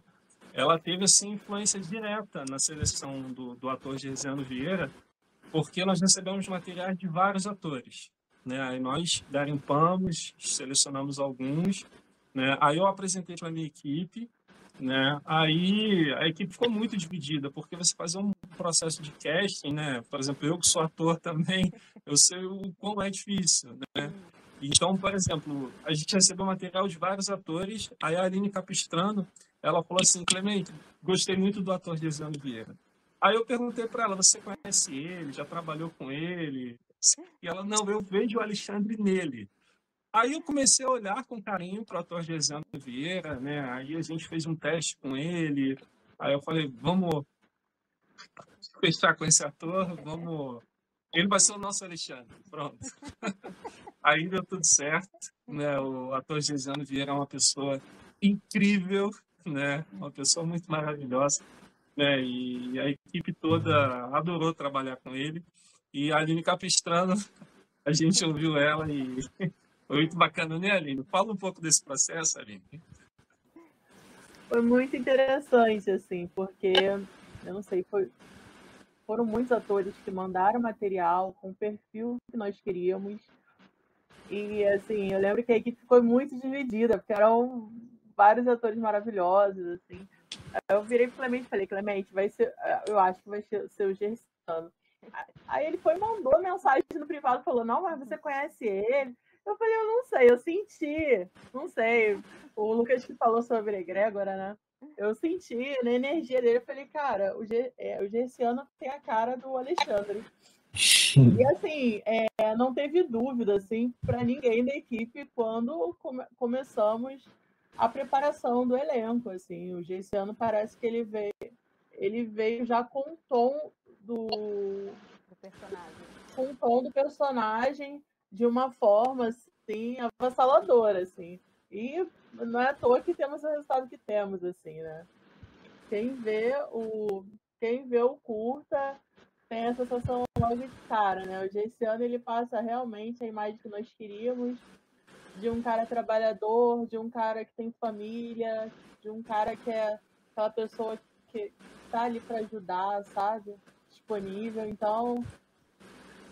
ela teve assim, influência direta na seleção do ator Gersiano Vieira, porque nós recebemos materiais de vários atores, né? Aí nós garimpamos, selecionamos alguns, né? Aí eu apresentei para a minha equipe, né? Aí a equipe ficou muito dividida, porque você fazer um processo de casting, né? Por exemplo, eu que sou ator também, eu sei o quão é difícil, né? Então, por exemplo, a gente recebeu material de vários atores, aí a Aline Capistrano, ela falou assim, Clemente, gostei muito do ator Gersiano Vieira. Aí eu perguntei para ela, você conhece ele? Já trabalhou com ele? E ela, não, eu vejo o Alexandre nele. Aí eu comecei a olhar com carinho para o ator Gersiano Vieira, né? Aí a gente fez um teste com ele. Aí eu falei, vamos fechar com esse ator, vamos... Ele vai ser o nosso Alexandre, pronto. Aí deu tudo certo, né? O ator Gersiano Vieira é uma pessoa incrível, né? Uma pessoa muito maravilhosa, né? E a equipe toda adorou trabalhar com ele. E a Aline Capistrano, a gente ouviu ela e foi muito bacana, né, Aline? Fala um pouco desse processo, Aline. Foi muito interessante, assim, porque, eu não sei, foram muitos atores que mandaram material com o perfil que nós queríamos. E, assim, eu lembro que a equipe ficou muito dividida, porque eram vários atores maravilhosos, assim. Eu virei pro Clemente e falei, Clemente, eu acho que vai ser o Gersiano. Aí ele foi e mandou mensagem no privado, falou, não, mas você conhece ele? Eu falei, eu não sei, eu senti, não sei. O Lucas que falou sobre a egrégora, né? Eu senti na energia dele, eu falei, cara, o Gersiano tem a cara do Alexandre. E assim, não teve dúvida, assim, para ninguém da equipe quando começamos a preparação do elenco, assim. O Gersiano parece que ele veio já com o tom do personagem de uma forma assim avassaladora, assim. E não é à toa que temos o resultado que temos, assim, né? Quem vê o curta tem a sensação logo de cara, né? O Gersiano, ele passa realmente a imagem que nós queríamos de um cara trabalhador, de um cara que tem família, de um cara que é aquela pessoa que tá ali para ajudar, sabe? Disponível. Então,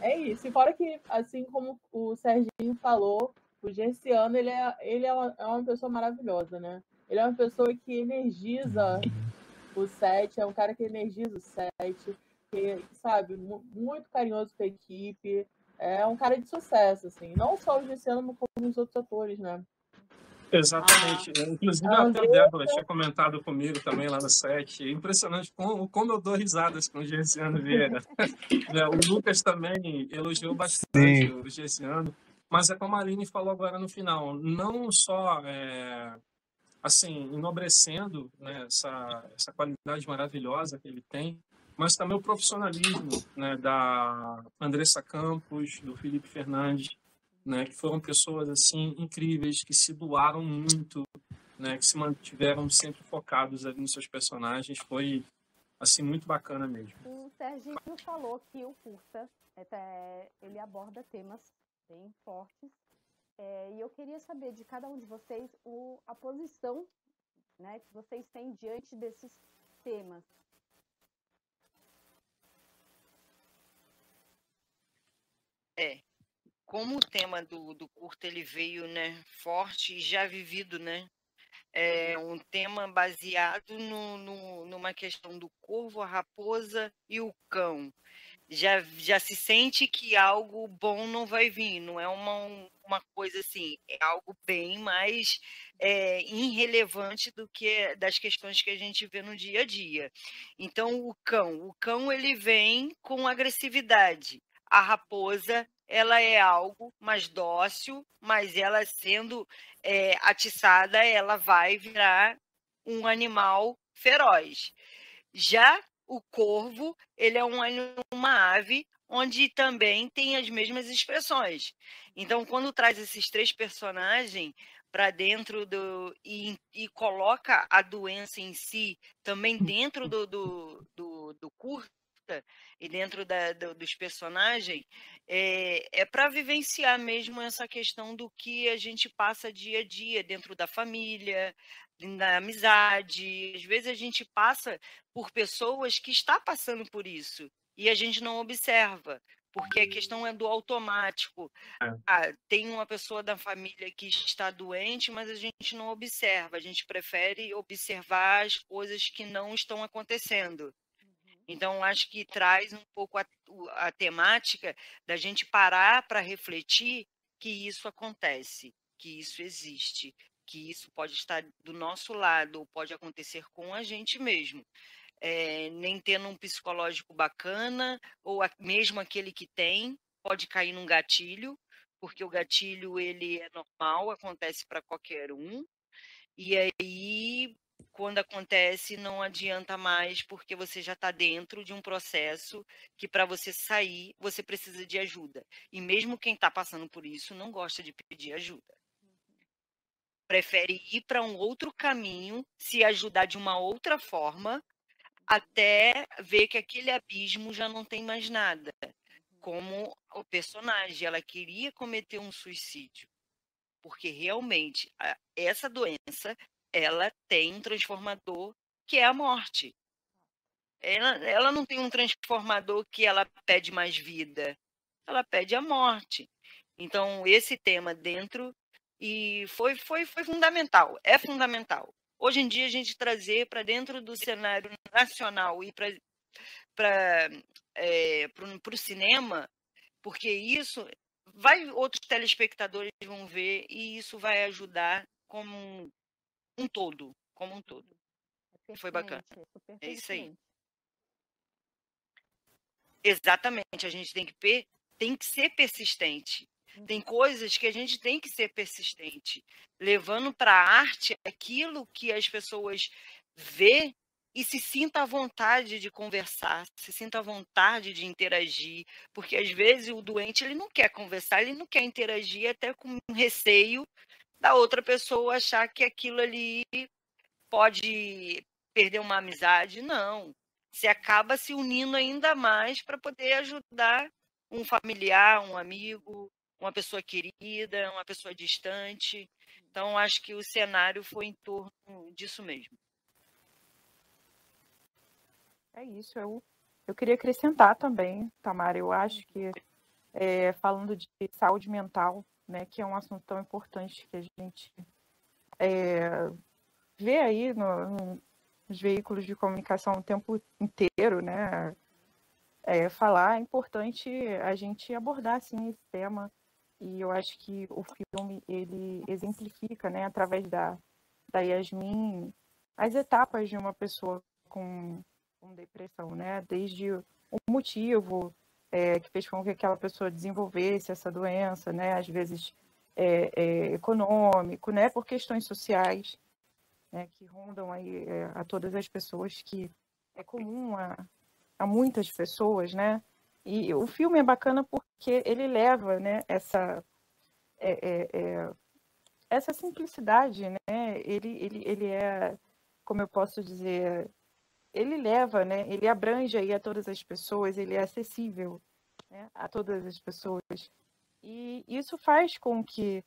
é isso. E fora que, assim como o Serginho falou, o Gersiano, ele é uma pessoa maravilhosa, né? Ele é uma pessoa que energiza o set, é um cara que energiza o set, que, sabe, muito carinhoso com a equipe, é um cara de sucesso, assim. Não só o Gersiano, como os outros atores, né? Exatamente. Inclusive, até a Débora tinha comentado comigo também lá no set. É impressionante como eu dou risadas com o Gersiano Vieira. O Lucas também elogiou bastante o Gersiano. Mas é como a Aline falou agora no final, não só assim, enobrecendo, né, essa qualidade maravilhosa que ele tem, mas também o profissionalismo, né, da Andressa Campos, do Felipe Fernandes, né, que foram pessoas assim incríveis, que se doaram muito, né, que se mantiveram sempre focados ali nos seus personagens. Foi assim muito bacana mesmo. O Serginho falou que o curta ele aborda temas bem fortes E eu queria saber de cada um de vocês a posição, né, que vocês têm diante desses temas. Como o tema do curto ele veio, né, forte e já vivido, né? É um tema baseado numa questão do corvo, a raposa e o cão. Já se sente que algo bom não vai vir, não é uma coisa assim, é algo bem mais irrelevante do que das questões que a gente vê no dia a dia. Então, o cão ele vem com agressividade. A raposa, ela é algo mais dócil, mas ela sendo atiçada, ela vai virar um animal feroz. Já o corvo, ele é uma ave onde também tem as mesmas expressões. Então, quando traz esses três personagens para dentro e coloca a doença em si também dentro do curta e dentro dos personagens, para vivenciar mesmo essa questão do que a gente passa dia a dia dentro da família, na amizade. Às vezes a gente passa por pessoas que está passando por isso e a gente não observa, porque a questão é do automático. Tem uma pessoa da família que está doente, mas a gente não observa, a gente prefere observar as coisas que não estão acontecendo. Então, acho que traz um pouco a temática da gente parar para refletir que isso acontece, que isso existe, que isso pode estar do nosso lado, ou pode acontecer com a gente mesmo. Nem tendo um psicológico bacana, ou mesmo aquele que tem, pode cair num gatilho, porque o gatilho ele é normal, acontece para qualquer um, e aí quando acontece não adianta mais, porque você já está dentro de um processo que para você sair, você precisa de ajuda. E mesmo quem está passando por isso não gosta de pedir ajuda. Prefere ir para um outro caminho, se ajudar de uma outra forma, até ver que aquele abismo já não tem mais nada. Como o personagem, ela queria cometer um suicídio, porque realmente essa doença, ela tem um transformador que é a morte. Ela não tem um transformador que ela pede mais vida, ela pede a morte. Então, esse tema dentro e foi fundamental, é fundamental. Hoje em dia, a gente trazer para dentro do cenário nacional e para o cinema, porque isso outros telespectadores vão ver e isso vai ajudar como um todo, como um todo. Foi bacana. É isso aí. Exatamente, a gente tem que ser persistente. Tem coisas que a gente tem que ser persistente, levando para a arte aquilo que as pessoas vê e se sinta à vontade de conversar, se sinta à vontade de interagir, porque às vezes o doente ele não quer conversar, ele não quer interagir, até com receio da outra pessoa achar que aquilo ali pode perder uma amizade. Não. Você acaba se unindo ainda mais para poder ajudar um familiar, um amigo, uma pessoa querida, uma pessoa distante. Então, acho que o cenário foi em torno disso mesmo. É isso. Eu queria acrescentar também, Tamara, eu acho que falando de saúde mental, né, que é um assunto tão importante que a gente vê aí nos veículos de comunicação o tempo inteiro, né? Falar, é importante a gente abordar assim esse tema, e eu acho que o filme ele exemplifica, né, através da Yasmin, as etapas de uma pessoa com depressão, né? Desde o motivo que fez com que aquela pessoa desenvolvesse essa doença, né? Às vezes econômico, né? Por questões sociais, né? Que rondam aí a todas as pessoas, que é comum a muitas pessoas, né? E o filme é bacana porque ele leva, né, essa simplicidade, né? Ele é, como eu posso dizer, ele leva, né? Ele abrange aí a todas as pessoas, ele é acessível, né, a todas as pessoas. E isso faz com que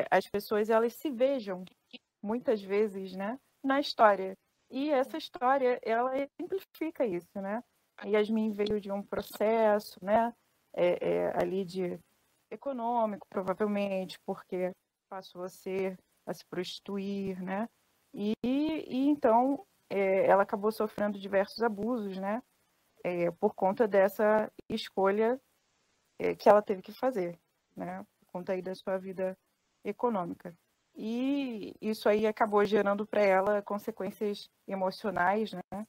as pessoas elas se vejam muitas vezes, né, na história. E essa história, ela simplifica isso, né? A Yasmin veio de um processo, né, ali de econômico, provavelmente, porque passou a se prostituir, né? E então ela acabou sofrendo diversos abusos, né? Por conta dessa escolha que ela teve que fazer, né? Por conta aí da sua vida econômica. E isso aí acabou gerando para ela consequências emocionais, né?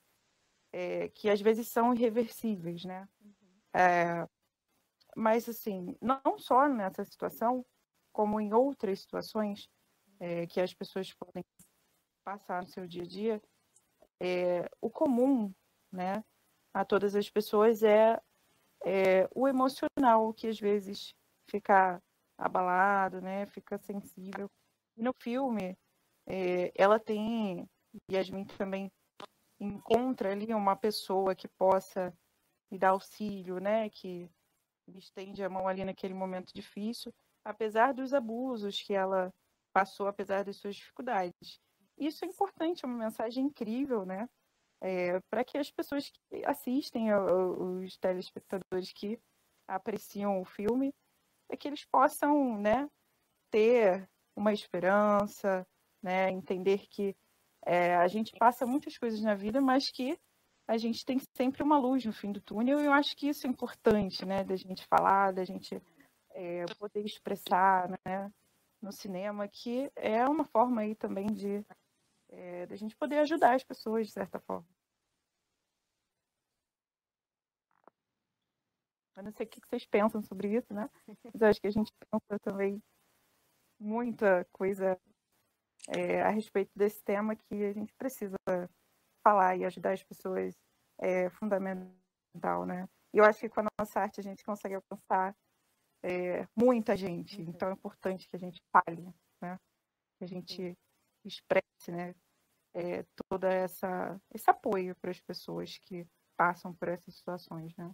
Que às vezes são irreversíveis, né? Mas, assim, não só nessa situação, como em outras situações que as pessoas podem passar no seu dia a dia, o comum, né, a todas as pessoas é o emocional, que às vezes fica abalado, né, fica sensível. E no filme, ela tem, Yasmin também encontra ali uma pessoa que possa lhe dar auxílio, né, que lhe estende a mão ali naquele momento difícil, apesar dos abusos que ela passou, apesar das suas dificuldades. Isso é importante, é uma mensagem incrível, né? Para que as pessoas que assistem, os telespectadores que apreciam o filme, é que eles possam, né, ter uma esperança, né, entender que a gente passa muitas coisas na vida, mas que a gente tem sempre uma luz no fim do túnel, e eu acho que isso é importante, né, da gente falar, da gente poder expressar, né, no cinema, que é uma forma aí também de da gente poder ajudar as pessoas, de certa forma. Eu não sei o que vocês pensam sobre isso, né? Mas eu acho que a gente pensa também muita coisa a respeito desse tema que a gente precisa falar e ajudar as pessoas é fundamental, né? E eu acho que com a nossa arte a gente consegue alcançar muita gente. Então é importante que a gente fale, né? Que a gente expresse, né? Toda esse apoio para as pessoas que passam por essas situações, né?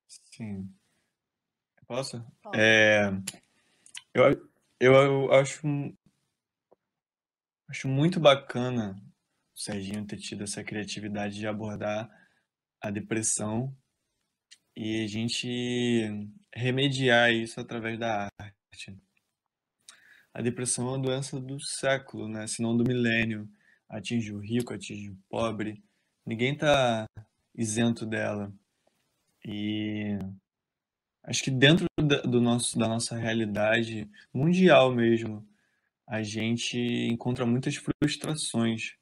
Sim. Posso? Pode. Eu acho muito bacana o Serginho ter tido essa criatividade de abordar a depressão e a gente remediar isso através da arte. A depressão é uma doença do século, né? Se não do milênio. Atinge o rico, atinge o pobre. Ninguém está isento dela. E acho que dentro da nossa realidade mundial mesmo, a gente encontra muitas frustrações.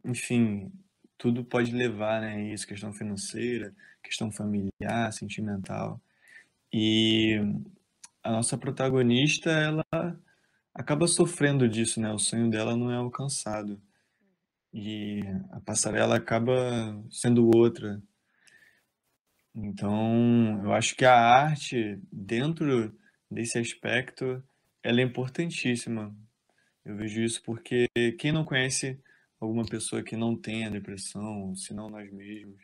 Enfim, tudo pode levar, né? Isso, questão financeira, questão familiar, sentimental. E a nossa protagonista, ela acaba sofrendo disso, né? O sonho dela não é alcançado. E a passarela acaba sendo outra. Então, eu acho que a arte, dentro desse aspecto, ela é importantíssima. Eu vejo isso porque quem não conhece alguma pessoa que não tenha depressão, se não nós mesmos,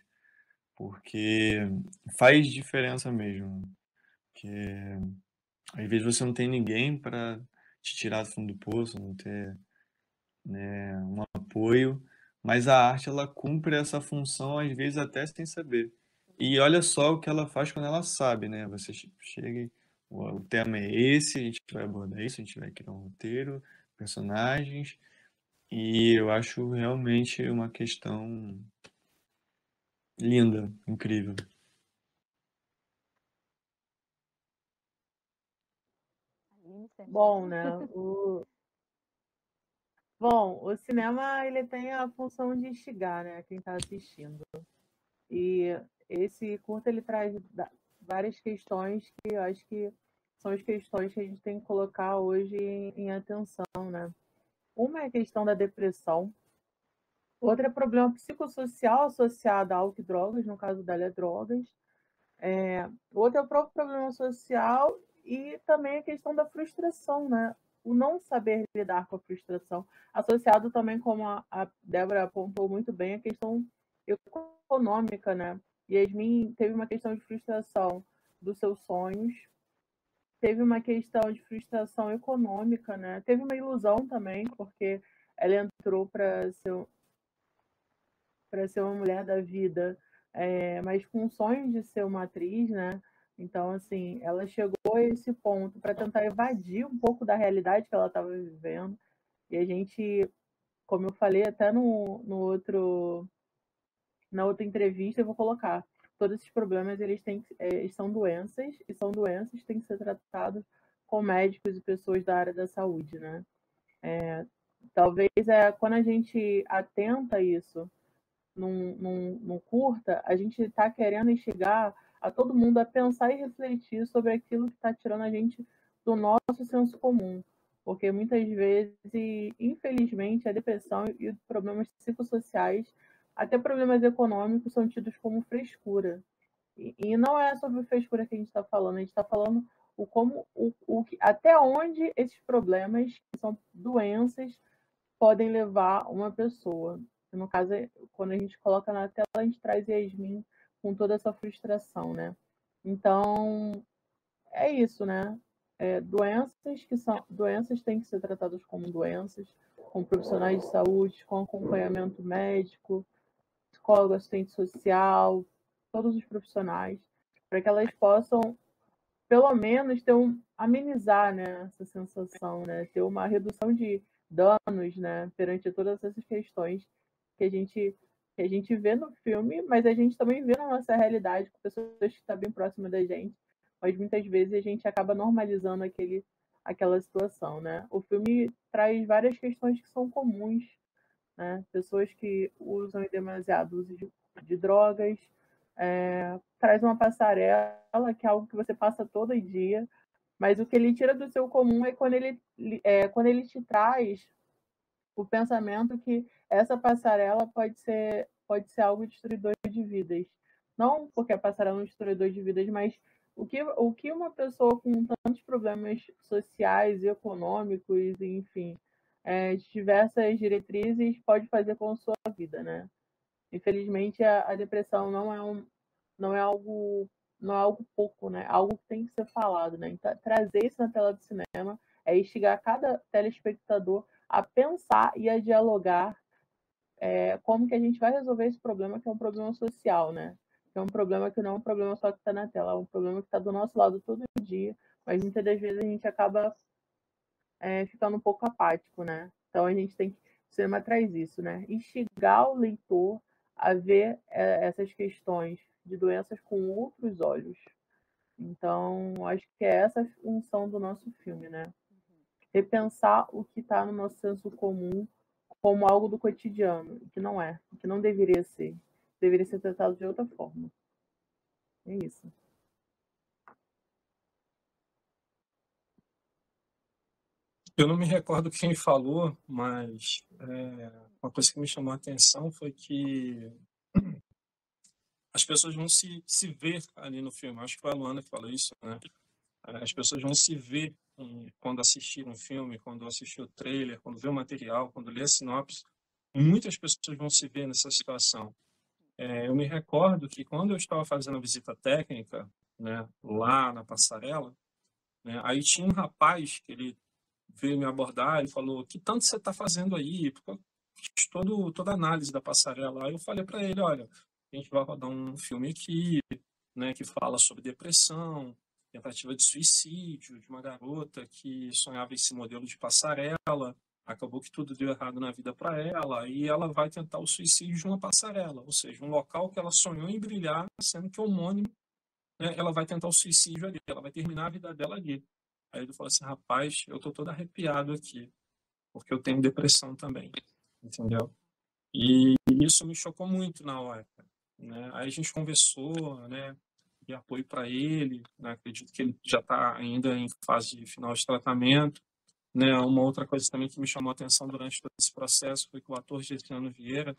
porque faz diferença mesmo. Porque às vezes você não tem ninguém para te tirar do fundo do poço, não ter, né, um apoio, mas a arte ela cumpre essa função às vezes até sem saber. E olha só o que ela faz quando ela sabe, né? Você chega e o tema é esse, a gente vai abordar isso, a gente vai criar um roteiro, personagens, e eu acho realmente uma questão linda, incrível. Bom, né? Bom, o cinema ele tem a função de instigar, né, quem está assistindo. E esse curta ele traz várias questões que eu acho que são as questões que a gente tem que colocar hoje em atenção, né? Uma é a questão da depressão, outra é problema psicossocial associado a álcool e drogas, no caso dela é drogas. Outro é o próprio problema social e também a questão da frustração, né? O não saber lidar com a frustração, associado também, como a Débora apontou muito bem, a questão econômica, né? Yasmin teve uma questão de frustração dos seus sonhos. Teve uma questão de frustração econômica, né? Teve uma ilusão também, porque ela entrou para ser uma mulher da vida, mas com sonhos de ser uma atriz, né? Então, assim, ela chegou a esse ponto para tentar evadir um pouco da realidade que ela estava vivendo. E a gente, como eu falei até na outra entrevista, eu vou colocar, todos esses problemas eles são doenças, e são doenças que têm que ser tratadas com médicos e pessoas da área da saúde, né? Talvez quando a gente atenta a isso num curta, a gente está querendo chegar a todo mundo a pensar e refletir sobre aquilo que está tirando a gente do nosso senso comum. Porque muitas vezes, infelizmente, a depressão e os problemas psicossociais, até problemas econômicos, são tidos como frescura. E não é sobre frescura que a gente está falando, a gente está falando até onde esses problemas, que são doenças, podem levar uma pessoa. No caso, quando a gente coloca na tela, a gente traz Yasmin com toda essa frustração, né? Então, é isso, né? Doenças têm que ser tratadas como doenças, com profissionais de saúde, com acompanhamento médico, psicólogo, assistente social, todos os profissionais, para que elas possam, pelo menos, amenizar, né, essa sensação, né? Ter uma redução de danos, né, perante todas essas questões que a gente vê no filme, mas a gente também vê na nossa realidade, com pessoas que estão bem próximas da gente, mas muitas vezes a gente acaba normalizando aquela situação, né? O filme traz várias questões que são comuns, né? Pessoas que usam em demasiado uso de drogas, traz uma passarela, que é algo que você passa todo dia, mas o que ele tira do seu comum é quando ele te traz o pensamento que essa passarela pode ser algo destruidor de vidas. Não porque a passarela é um destruidor de vidas, mas o que uma pessoa com tantos problemas sociais e econômicos, enfim, diversas diretrizes, pode fazer com a sua vida, né? Infelizmente, a depressão não é algo pouco, né? Algo que tem que ser falado, né? Então, trazer isso na tela do cinema é instigar cada telespectador a pensar e a dialogar como que a gente vai resolver esse problema, que é um problema social, né? Que é um problema que não é um problema só que está na tela, é um problema que está do nosso lado todo dia, mas muitas das vezes a gente acaba ficando um pouco apático, né? Então a gente tem que, o cinema traz isso, né? Instigar o leitor a ver essas questões de doenças com outros olhos. Então, acho que é essa a função do nosso filme, né? Repensar o que está no nosso senso comum como algo do cotidiano, que não é, que não deveria ser. Deveria ser tratado de outra forma. É isso. Eu não me recordo quem falou, mas uma coisa que me chamou a atenção foi que as pessoas vão se ver ali no filme. Acho que foi a Luana que falou isso, né? As pessoas vão se ver quando assistir um filme, quando assistir o trailer, quando ver o material, quando ler a sinopse. Muitas pessoas vão se ver nessa situação. Eu me recordo que quando eu estava fazendo a visita técnica, né, lá na passarela, né, aí tinha um rapaz que ele veio me abordar e falou: "Que tanto você está fazendo aí?" Porque eu fiz toda a análise da passarela. Aí eu falei para ele: "Olha, a gente vai rodar um filme aqui, né, que fala sobre depressão, tentativa de suicídio de uma garota que sonhava esse modelo de passarela. Acabou que tudo deu errado na vida para ela e ela vai tentar o suicídio de uma passarela, ou seja, um local que ela sonhou em brilhar, sendo que homônimo, né, ela vai tentar o suicídio ali, ela vai terminar a vida dela ali." Aí ele falou assim: "Rapaz, eu tô todo arrepiado aqui, porque eu tenho depressão também", entendeu? E isso me chocou muito na hora, né? Aí a gente conversou, né, de apoio para ele, né? Acredito que ele já está ainda em fase final de tratamento, né? Uma outra coisa também que me chamou a atenção durante todo esse processo foi que o ator Gersiano Vieira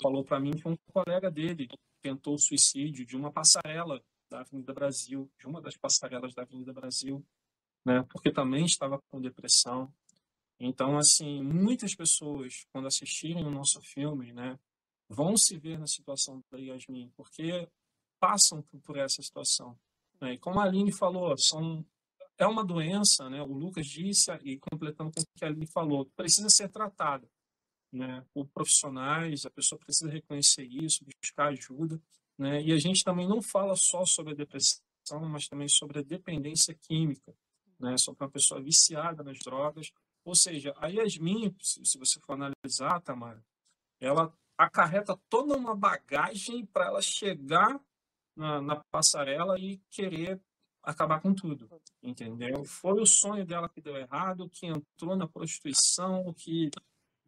falou para mim que um colega dele tentou o suicídio de uma passarela da Avenida Brasil, de uma das passarelas da Avenida Brasil, né? Porque também estava com depressão. Então, assim, muitas pessoas, quando assistirem o nosso filme, né, vão se ver na situação da Yasmin, porque passam por essa situação. né? E como a Aline falou, é uma doença, né? O Lucas disse, e completando com o que a Aline falou, precisa ser tratada, né? Por profissionais, a pessoa precisa reconhecer isso, buscar ajuda, né? E a gente também não fala só sobre a depressão, mas também sobre a dependência química, né? Sobre uma pessoa viciada nas drogas. Ou seja, a Yasmin, se você for analisar, Tamara, ela acarreta toda uma bagagem para ela chegar na passarela e querer acabar com tudo, entendeu? Foi o sonho dela que deu errado, que entrou na prostituição, que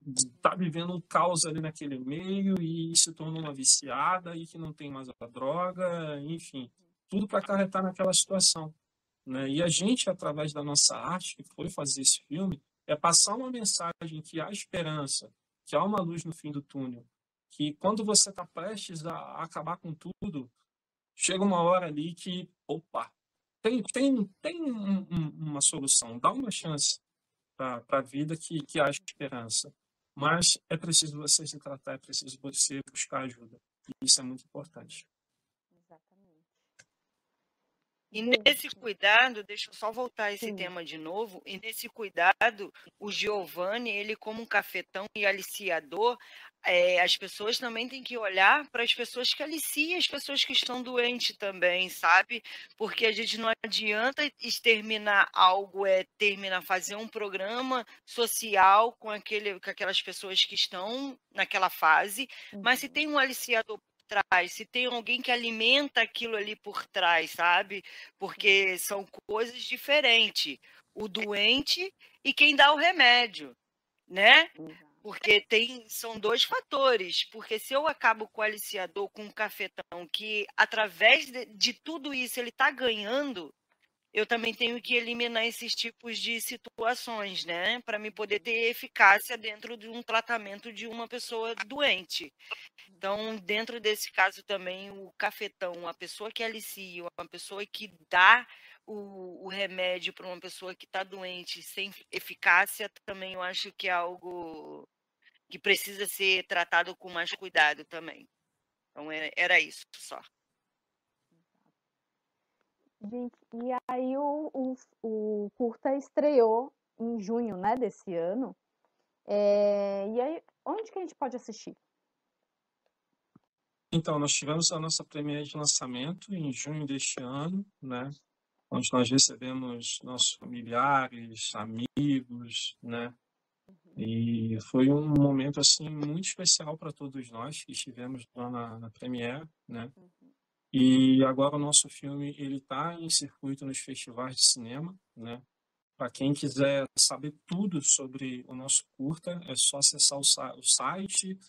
está vivendo um caos ali naquele meio e se tornou uma viciada e que não tem mais a droga, enfim, tudo para acarretar naquela situação, né? E a gente, através da nossa arte, que foi fazer esse filme, é passar uma mensagem que há esperança, que há uma luz no fim do túnel, que quando você está prestes a acabar com tudo, chega uma hora ali que, opa, tem uma solução, dá uma chance para a vida que há esperança. Mas é preciso você se tratar, é preciso você buscar ajuda. E isso é muito importante. Exatamente. E nesse cuidado, deixa eu só voltar a esse Sim. tema de novo, e nesse cuidado, o Giovanni, ele como um cafetão e aliciador, as pessoas também têm que olhar para as pessoas que aliciam, as pessoas que estão doentes também, sabe? Porque a gente não adianta exterminar algo, fazer um programa social com aquelas pessoas que estão naquela fase, mas se tem um aliciador trás, se tem alguém que alimenta aquilo ali por trás, sabe? Porque são coisas diferentes. O doente e quem dá o remédio, né? Porque são dois fatores. Porque se eu acabo com o aliciador, com o cafetão, que através de tudo isso ele está ganhando, eu também tenho que eliminar esses tipos de situações, né? Para me poder ter eficácia dentro de um tratamento de uma pessoa doente. Então, dentro desse caso também, o cafetão, a pessoa que alicia, uma pessoa que dá o remédio para uma pessoa que está doente sem eficácia, também eu acho que é algo que precisa ser tratado com mais cuidado também. Então, era isso só. Gente, e aí o curta estreou em junho, né, desse ano. E aí, onde que a gente pode assistir? Então, nós tivemos a nossa premiere de lançamento em junho deste ano, né? Onde nós recebemos nossos familiares, amigos, né? E foi um momento assim muito especial para todos nós que estivemos lá na premiere, né? E agora o nosso filme ele está em circuito nos festivais de cinema, né? Para quem quiser saber tudo sobre o nosso curta, é só acessar o site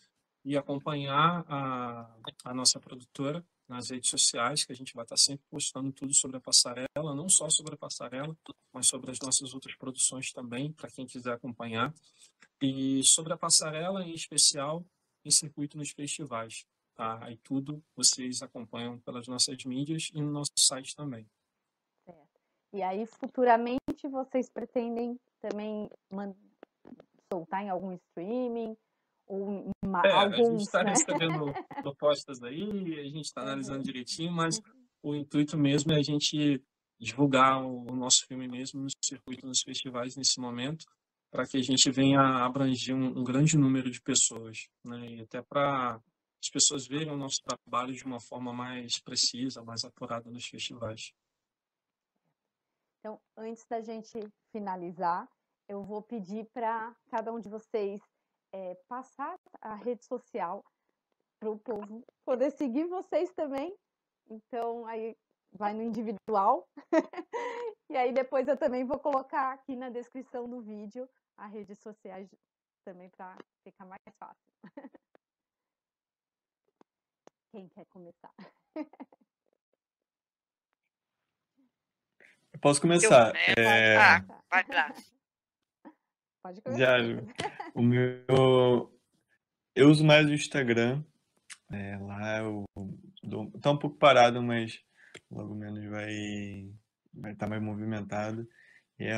e acompanhar a nossa produtora nas redes sociais, que a gente vai estar sempre postando tudo sobre a Passarela, não só sobre a Passarela, mas sobre as nossas outras produções também, para quem quiser acompanhar. E sobre a Passarela, em especial, em circuito nos festivais. Tá? Aí tudo vocês acompanham pelas nossas mídias e no nosso site também. Certo. E aí, futuramente, vocês pretendem também soltar em algum streaming? Ou a gente alguns, está né? recebendo propostas aí, a gente está analisando direitinho, mas o intuito mesmo é a gente divulgar o nosso filme mesmo no circuito, nos festivais nesse momento, para que a gente venha abranger um grande número de pessoas, né? E até para as pessoas verem o nosso trabalho de uma forma mais precisa, mais apurada nos festivais. Então, antes da gente finalizar, eu vou pedir para cada um de vocês passar a rede social para o povo poder seguir vocês também. Então, aí vai no individual. E aí depois eu também vou colocar aqui na descrição do vídeo as redes sociais também para ficar mais fácil. Quem quer começar? Eu posso começar. Vai lá. Pode começar. Eu uso mais o Instagram. Lá eu tá um pouco parado, mas logo menos vai estar mais movimentado. É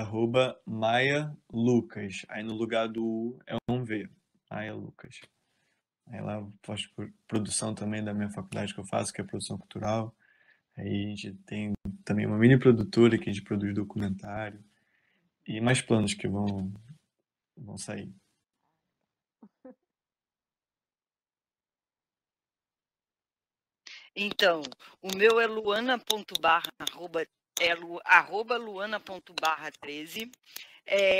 @MaiaLucas. Aí no lugar do U é um V. Maia Lucas. Aí lá eu faço produção também da minha faculdade que eu faço, que é produção cultural. Aí a gente tem também uma mini produtora que a gente produz documentário e mais planos que vão sair. Então, o meu é luana.barra, arroba luana.barra13.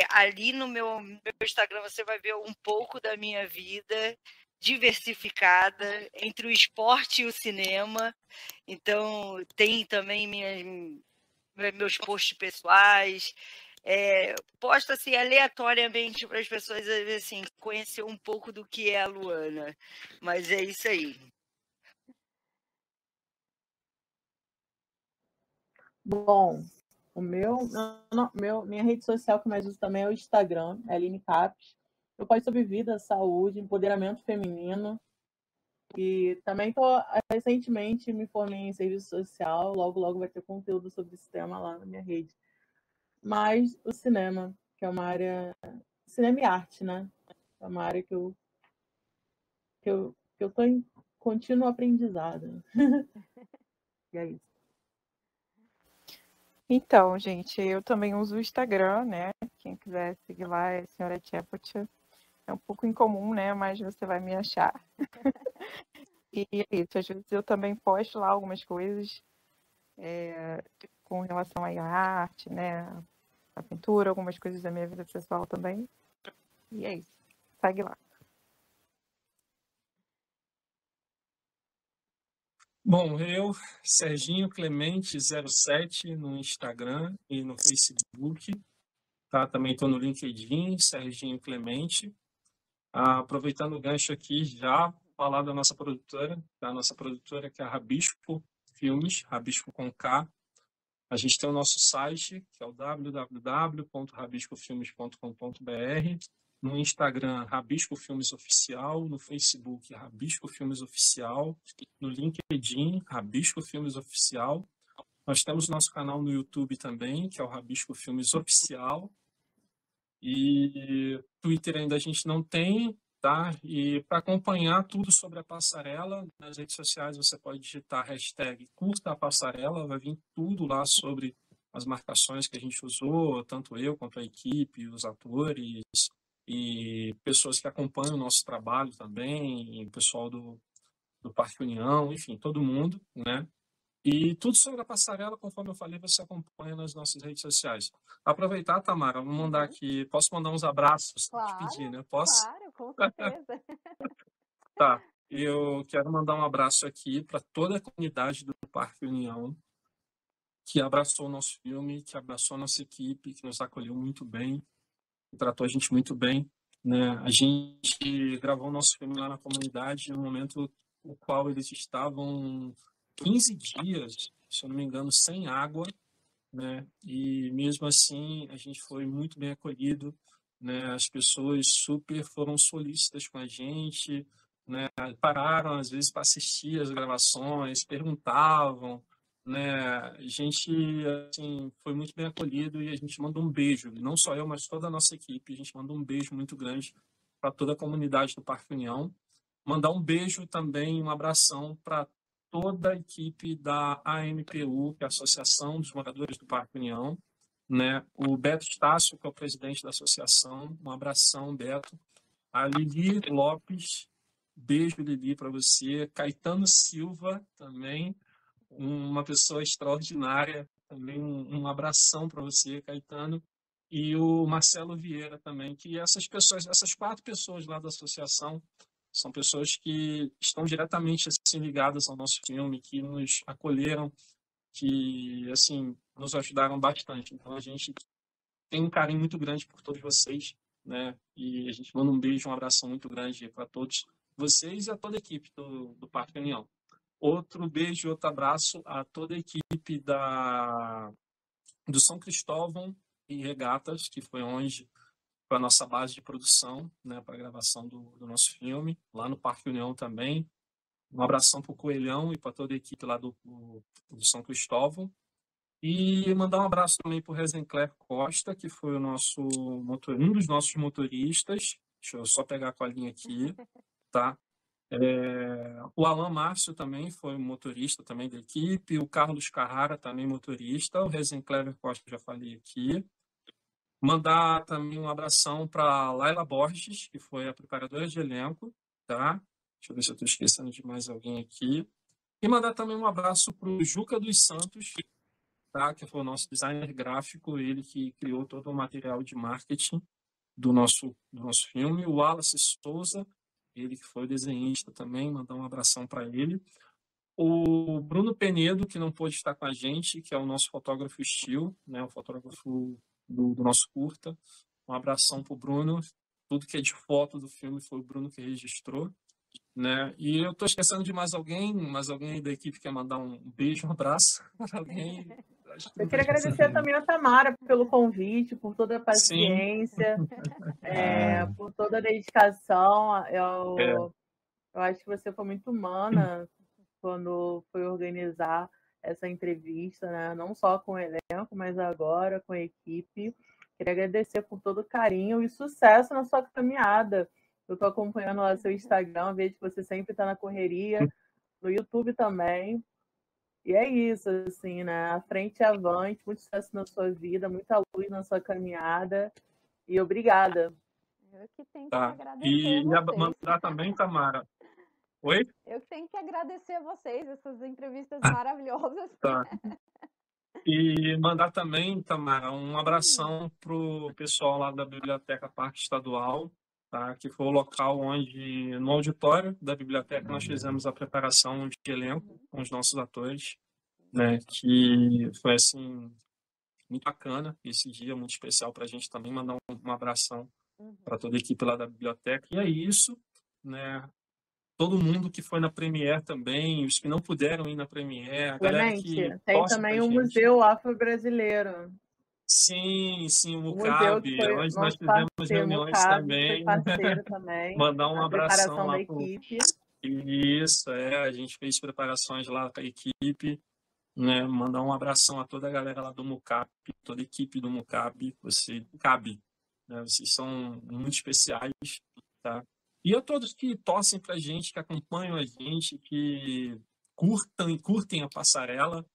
Ali no meu Instagram você vai ver um pouco da minha vida diversificada entre o esporte e o cinema. Então, tem também meus posts pessoais. Posto assim aleatoriamente para as pessoas assim, conhecer um pouco do que é a Luana. Mas é isso aí. Bom, minha rede social que eu mais uso também é o Instagram, é Aline Capes. Eu posto sobre vida, saúde, empoderamento feminino. E também recentemente me formei em serviço social, logo vai ter conteúdo sobre esse tema lá na minha rede. Mas o cinema, que é uma área... Cinema e arte, né? É uma área que eu tô em contínuo aprendizado. E é isso. Então, gente, eu também uso o Instagram, né? Quem quiser seguir lá é Senhora Chepot. É um pouco incomum, né? Mas você vai me achar. E é isso. Às vezes eu também posto lá algumas coisas com relação à arte, né? A pintura, algumas coisas da minha vida pessoal também. E é isso. Segue lá. Bom, eu, Serginho Clemente07 no Instagram e no Facebook. Tá? Também estou no LinkedIn, Serginho Clemente. Aproveitando o gancho aqui, já falar da nossa produtora, que é a Rabisco Filmes, Rabisco com K. A gente tem o nosso site, que é o www.rabiscofilmes.com.br. No Instagram, Rabisco Filmes Oficial. No Facebook, Rabisco Filmes Oficial. No LinkedIn, Rabisco Filmes Oficial. Nós temos o nosso canal no YouTube também, que é o Rabisco Filmes Oficial. E Twitter ainda a gente não tem, tá? E para acompanhar tudo sobre a passarela, nas redes sociais você pode digitar #curta a passarela, vai vir tudo lá sobre as marcações que a gente usou, tanto eu quanto a equipe, os atores e pessoas que acompanham o nosso trabalho também, o pessoal do Parque União, enfim, todo mundo, né? E tudo sobre a passarela, conforme eu falei, você acompanha nas nossas redes sociais. Aproveitar, Tamara, vou mandar aqui. Posso mandar uns abraços? Claro, Te pedir, né? Posso? claro, com certeza. Tá. Eu quero mandar um abraço aqui para toda a comunidade do Parque União, que abraçou o nosso filme, que abraçou a nossa equipe, que nos acolheu muito bem, que tratou a gente muito bem, né? A gente gravou o nosso filme lá na comunidade no momento no qual eles estavam 15 dias, se eu não me engano, sem água, né? E mesmo assim a gente foi muito bem acolhido, né? As pessoas super foram solícitas com a gente, né? Pararam às vezes para assistir as gravações, perguntavam, né? A gente assim foi muito bem acolhido e a gente manda um beijo, não só eu, mas toda a nossa equipe, a gente manda um beijo muito grande para toda a comunidade do Parque União. Mandar um beijo também, um abração para toda a equipe da AMPU, que é a Associação dos Moradores do Parque União, né? O Beto Estácio, que é o presidente da associação, um abração, Beto. A Lili Lopes, beijo, Lili, para você. Caetano Silva, também, uma pessoa extraordinária, também um abração para você, Caetano. E o Marcelo Vieira também, que essas 4 pessoas lá da associação, são pessoas que estão diretamente assim, ligadas ao nosso filme, que nos acolheram, que assim nos ajudaram bastante. Então a gente tem um carinho muito grande por todos vocês, né? E a gente manda um beijo, um abração muito grande para todos vocês e a toda a equipe do Parque União. Outro beijo, outro abraço a toda a equipe do São Cristóvão e Regatas, que foi onde para a nossa base de produção, né, para a gravação do nosso filme, lá no Parque União também. Um abração para o Coelhão e para toda a equipe lá do São Cristóvão. E mandar um abraço também para o Resencler Costa, que foi um dos nossos motoristas. Deixa eu só pegar a colinha aqui, tá? O Alan Márcio também foi motorista também da equipe, o Carlos Carrara também motorista, o Rezen Clever Costa já falei aqui. Mandar também um abração para Laila Borges, que foi a preparadora de elenco, tá? Deixa eu ver se eu estou esquecendo de mais alguém aqui. E mandar também um abraço para o Juca dos Santos, tá? Que foi o nosso designer gráfico, ele que criou todo o material de marketing do nosso filme. O Wallace Souza, ele que foi o desenhista também, mandar um abração para ele. O Bruno Penedo, que não pôde estar com a gente, que é o nosso fotógrafo estilo, né? O fotógrafo do nosso curta. Um abração para o Bruno. Tudo que é de foto do filme foi o Bruno que registrou, né? E eu estou esquecendo de mais alguém aí da equipe quer mandar um beijo, um abraço para alguém. Eu queria agradecer também a Tamara pelo convite, por toda a Sim. paciência, por toda a dedicação. Eu acho que você foi muito humana quando foi organizar essa entrevista, né? Não só com o elenco, mas agora com a equipe. Queria agradecer por todo o carinho e sucesso na sua caminhada. Eu estou acompanhando lá seu Instagram, vejo que você sempre está na correria, no YouTube também. E é isso, assim, né? À frente e avante, muito sucesso na sua vida, muita luz na sua caminhada. E obrigada. Eu que tenho que Tá. agradecer E vocês. mandar também, Tamara. Oi? Eu que tenho que agradecer a vocês, essas entrevistas maravilhosas. Tá. E mandar também, Tamara, um abração para o pessoal lá da Biblioteca Parque Estadual, tá? Que foi o local onde, no auditório da biblioteca, nós fizemos a preparação de elenco com os nossos atores, né? Que foi, assim, muito bacana esse dia, muito especial para a gente também. Mandar um abração para toda a equipe lá da biblioteca. E é isso, né? Todo mundo que foi na Premiere também, os que não puderam ir na Premiere, a galera que tem também o Museu Afro-Brasileiro. Sim, o museu Mucabe, que foi onde nós fizemos reuniões Mucabe, também. foi parceiro também. Mandar um abração lá da equipe. Isso, a gente fez preparações lá com a equipe, né? Mandar um abração a toda a galera lá do Mucabe, toda a equipe do Mucabe, né? Vocês são muito especiais, tá? E a todos que torcem pra gente, que acompanham a gente, que curtem a passarela,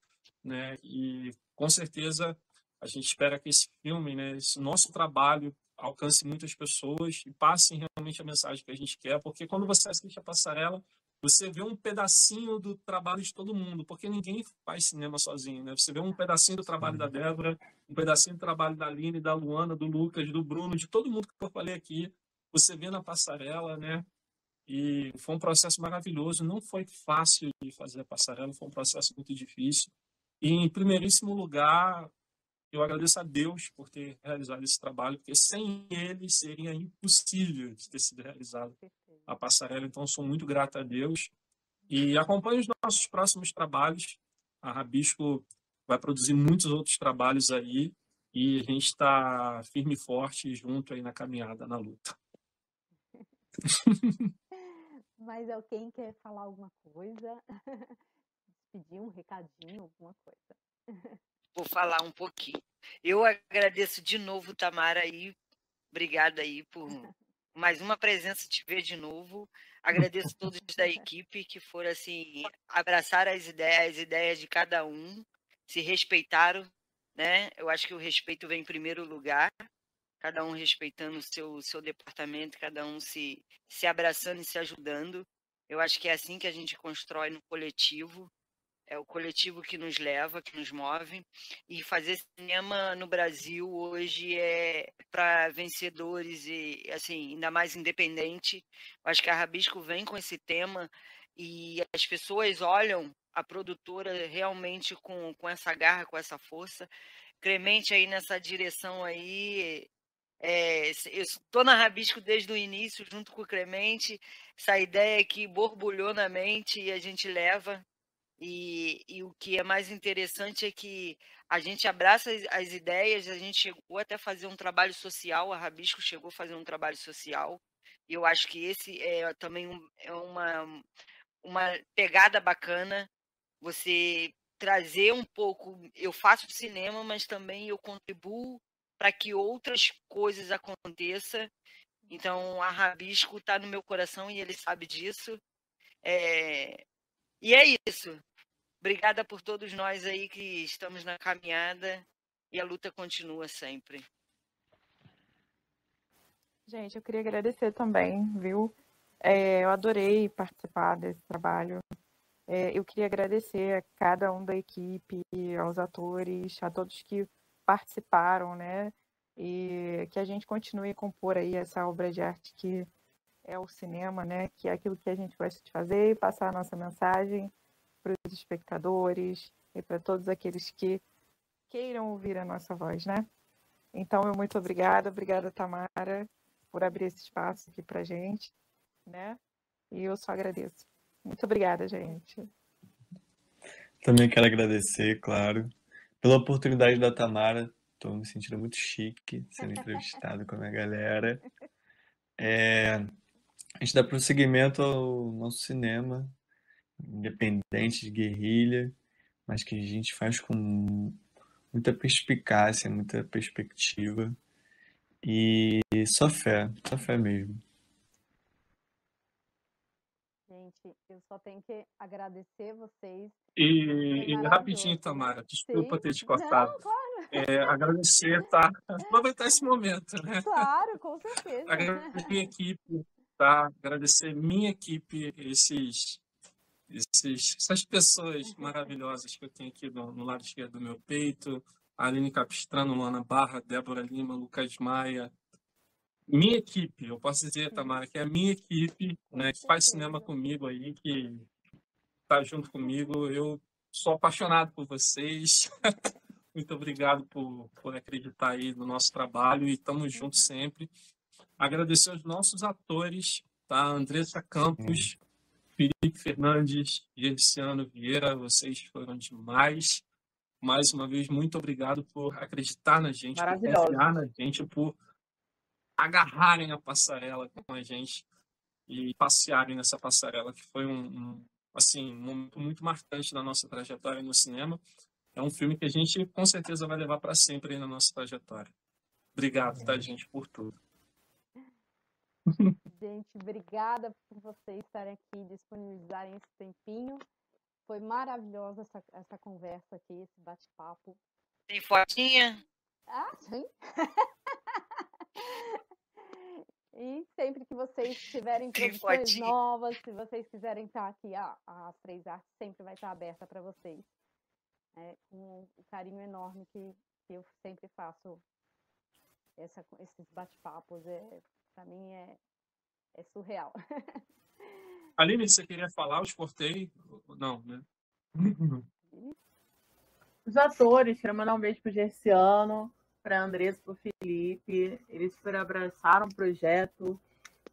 né? E com certeza a gente espera que esse filme, né, esse nosso trabalho alcance muitas pessoas e passe realmente a mensagem que a gente quer, porque quando você assiste a passarela, você vê um pedacinho do trabalho de todo mundo, porque ninguém faz cinema sozinho, né? Você vê um pedacinho do trabalho da Débora, um pedacinho do trabalho da Aline, da Luana, do Lucas, do Bruno, de todo mundo que eu falei aqui. Você vê na passarela, né? E foi um processo maravilhoso. Não foi fácil de fazer a passarela, foi um processo muito difícil. E, em primeiríssimo lugar, eu agradeço a Deus por ter realizado esse trabalho, porque sem ele seria impossível de ter sido realizado a passarela. Então, sou muito grato a Deus. E acompanhe os nossos próximos trabalhos. A Rabisco vai produzir muitos outros trabalhos aí. E a gente está firme e forte junto aí na caminhada, na luta. Mas alguém quer falar alguma coisa? Pedir um recadinho, alguma coisa? Vou falar um pouquinho. Eu agradeço de novo, Tamara, aí. Obrigada aí por mais uma presença, te ver de novo. Agradeço todos da equipe que foram assim, abraçar as ideias de cada um, se respeitaram, né? Eu acho que o respeito vem em primeiro lugar, cada um respeitando o seu departamento, cada um se abraçando e se ajudando. Eu acho que é assim que a gente constrói no coletivo. É o coletivo que nos leva, que nos move. E fazer cinema no Brasil hoje é para vencedores e, assim, ainda mais independente. Eu acho que a Rabisco vem com esse tema e as pessoas olham a produtora realmente com essa garra, com essa força. Clemente aí nessa direção aí. Eu estou na Rabisco desde o início, junto com o Clemente. Essa ideia que borbulhou na mente e a gente leva. E o que é mais interessante é que a gente abraça as ideias, a gente chegou até a fazer um trabalho social, a Rabisco chegou a fazer um trabalho social, e eu acho que esse é também uma pegada bacana, você trazer um pouco, eu faço cinema, mas também eu contribuo para que outras coisas aconteçam, então a Rabisco está no meu coração e ele sabe disso. E é isso. Obrigada por todos nós aí que estamos na caminhada e a luta continua sempre. Gente, eu queria agradecer também, viu? Eu adorei participar desse trabalho. Eu queria agradecer a cada um da equipe, aos atores, a todos que participaram, né? E que a gente continue a compor aí essa obra de arte que é o cinema, né? Que é aquilo que a gente gosta de fazer e passar a nossa mensagem para os espectadores e para todos aqueles que queiram ouvir a nossa voz, né? Então, muito obrigada, Tamara, por abrir esse espaço aqui para a gente, né? E eu só agradeço. Muito obrigada, gente. Também quero agradecer, claro, pela oportunidade da Tamara. Estou me sentindo muito chique sendo entrevistado com a minha galera. A gente dá prosseguimento ao nosso cinema, independente de guerrilha, mas que a gente faz com muita perspicácia, muita perspectiva e só fé mesmo. Gente, eu só tenho que agradecer vocês. E rapidinho, Tamara, desculpa ter te cortado. Não, claro. Agradecer, tá? Aproveitar esse momento, né? Claro, com certeza. Agradecer minha equipe, tá? Agradecer minha equipe, essas pessoas maravilhosas que eu tenho aqui no lado esquerdo do meu peito, a Aline Capistrano, Luana Barra, Débora Lima, Lucas Maia. Minha equipe, eu posso dizer, Tamara, que é a minha equipe, né, que faz cinema comigo aí, que tá junto comigo. Eu sou apaixonado por vocês. Muito obrigado por acreditar aí no nosso trabalho e estamos juntos sempre. Agradecer aos nossos atores, tá? Andressa Campos, Felipe Fernandes, Gerciano Vieira, vocês foram demais. Mais uma vez, muito obrigado por acreditar na gente, por confiar na gente, por agarrarem a passarela com a gente e passearem nessa passarela, que foi assim, um momento muito marcante da nossa trajetória no cinema. É um filme que a gente, com certeza, vai levar para sempre aí na nossa trajetória. Obrigado, tá, gente, por tudo. Gente, obrigada por vocês estarem aqui, disponibilizarem esse tempinho. Foi maravilhosa essa conversa aqui, esse bate-papo. Tem fotinha? Ah, sim. E sempre que vocês tiverem produções novas, se vocês quiserem estar aqui, as Três Artes sempre vai estar aberta para vocês. Com o carinho enorme que eu sempre faço esses bate-papos. Para mim é surreal. Aline, você queria falar? Eu te cortei? Não, né? Os atores, quero mandar um beijo pro Gerciano, para Andressa, pro Felipe. Eles super abraçaram o projeto,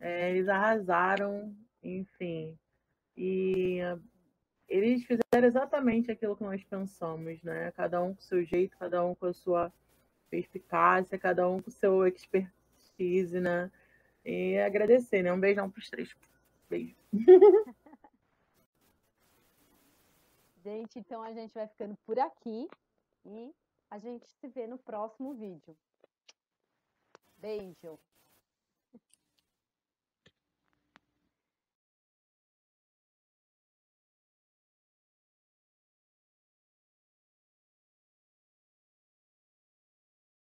eles arrasaram, enfim. E eles fizeram exatamente aquilo que nós pensamos, né? Cada um com o seu jeito, cada um com a sua perspicácia, cada um com o seu expertise, né? E agradecer, né? Um beijão pros três. Beijo. Gente, então a gente vai ficando por aqui e a gente se vê no próximo vídeo. Beijo!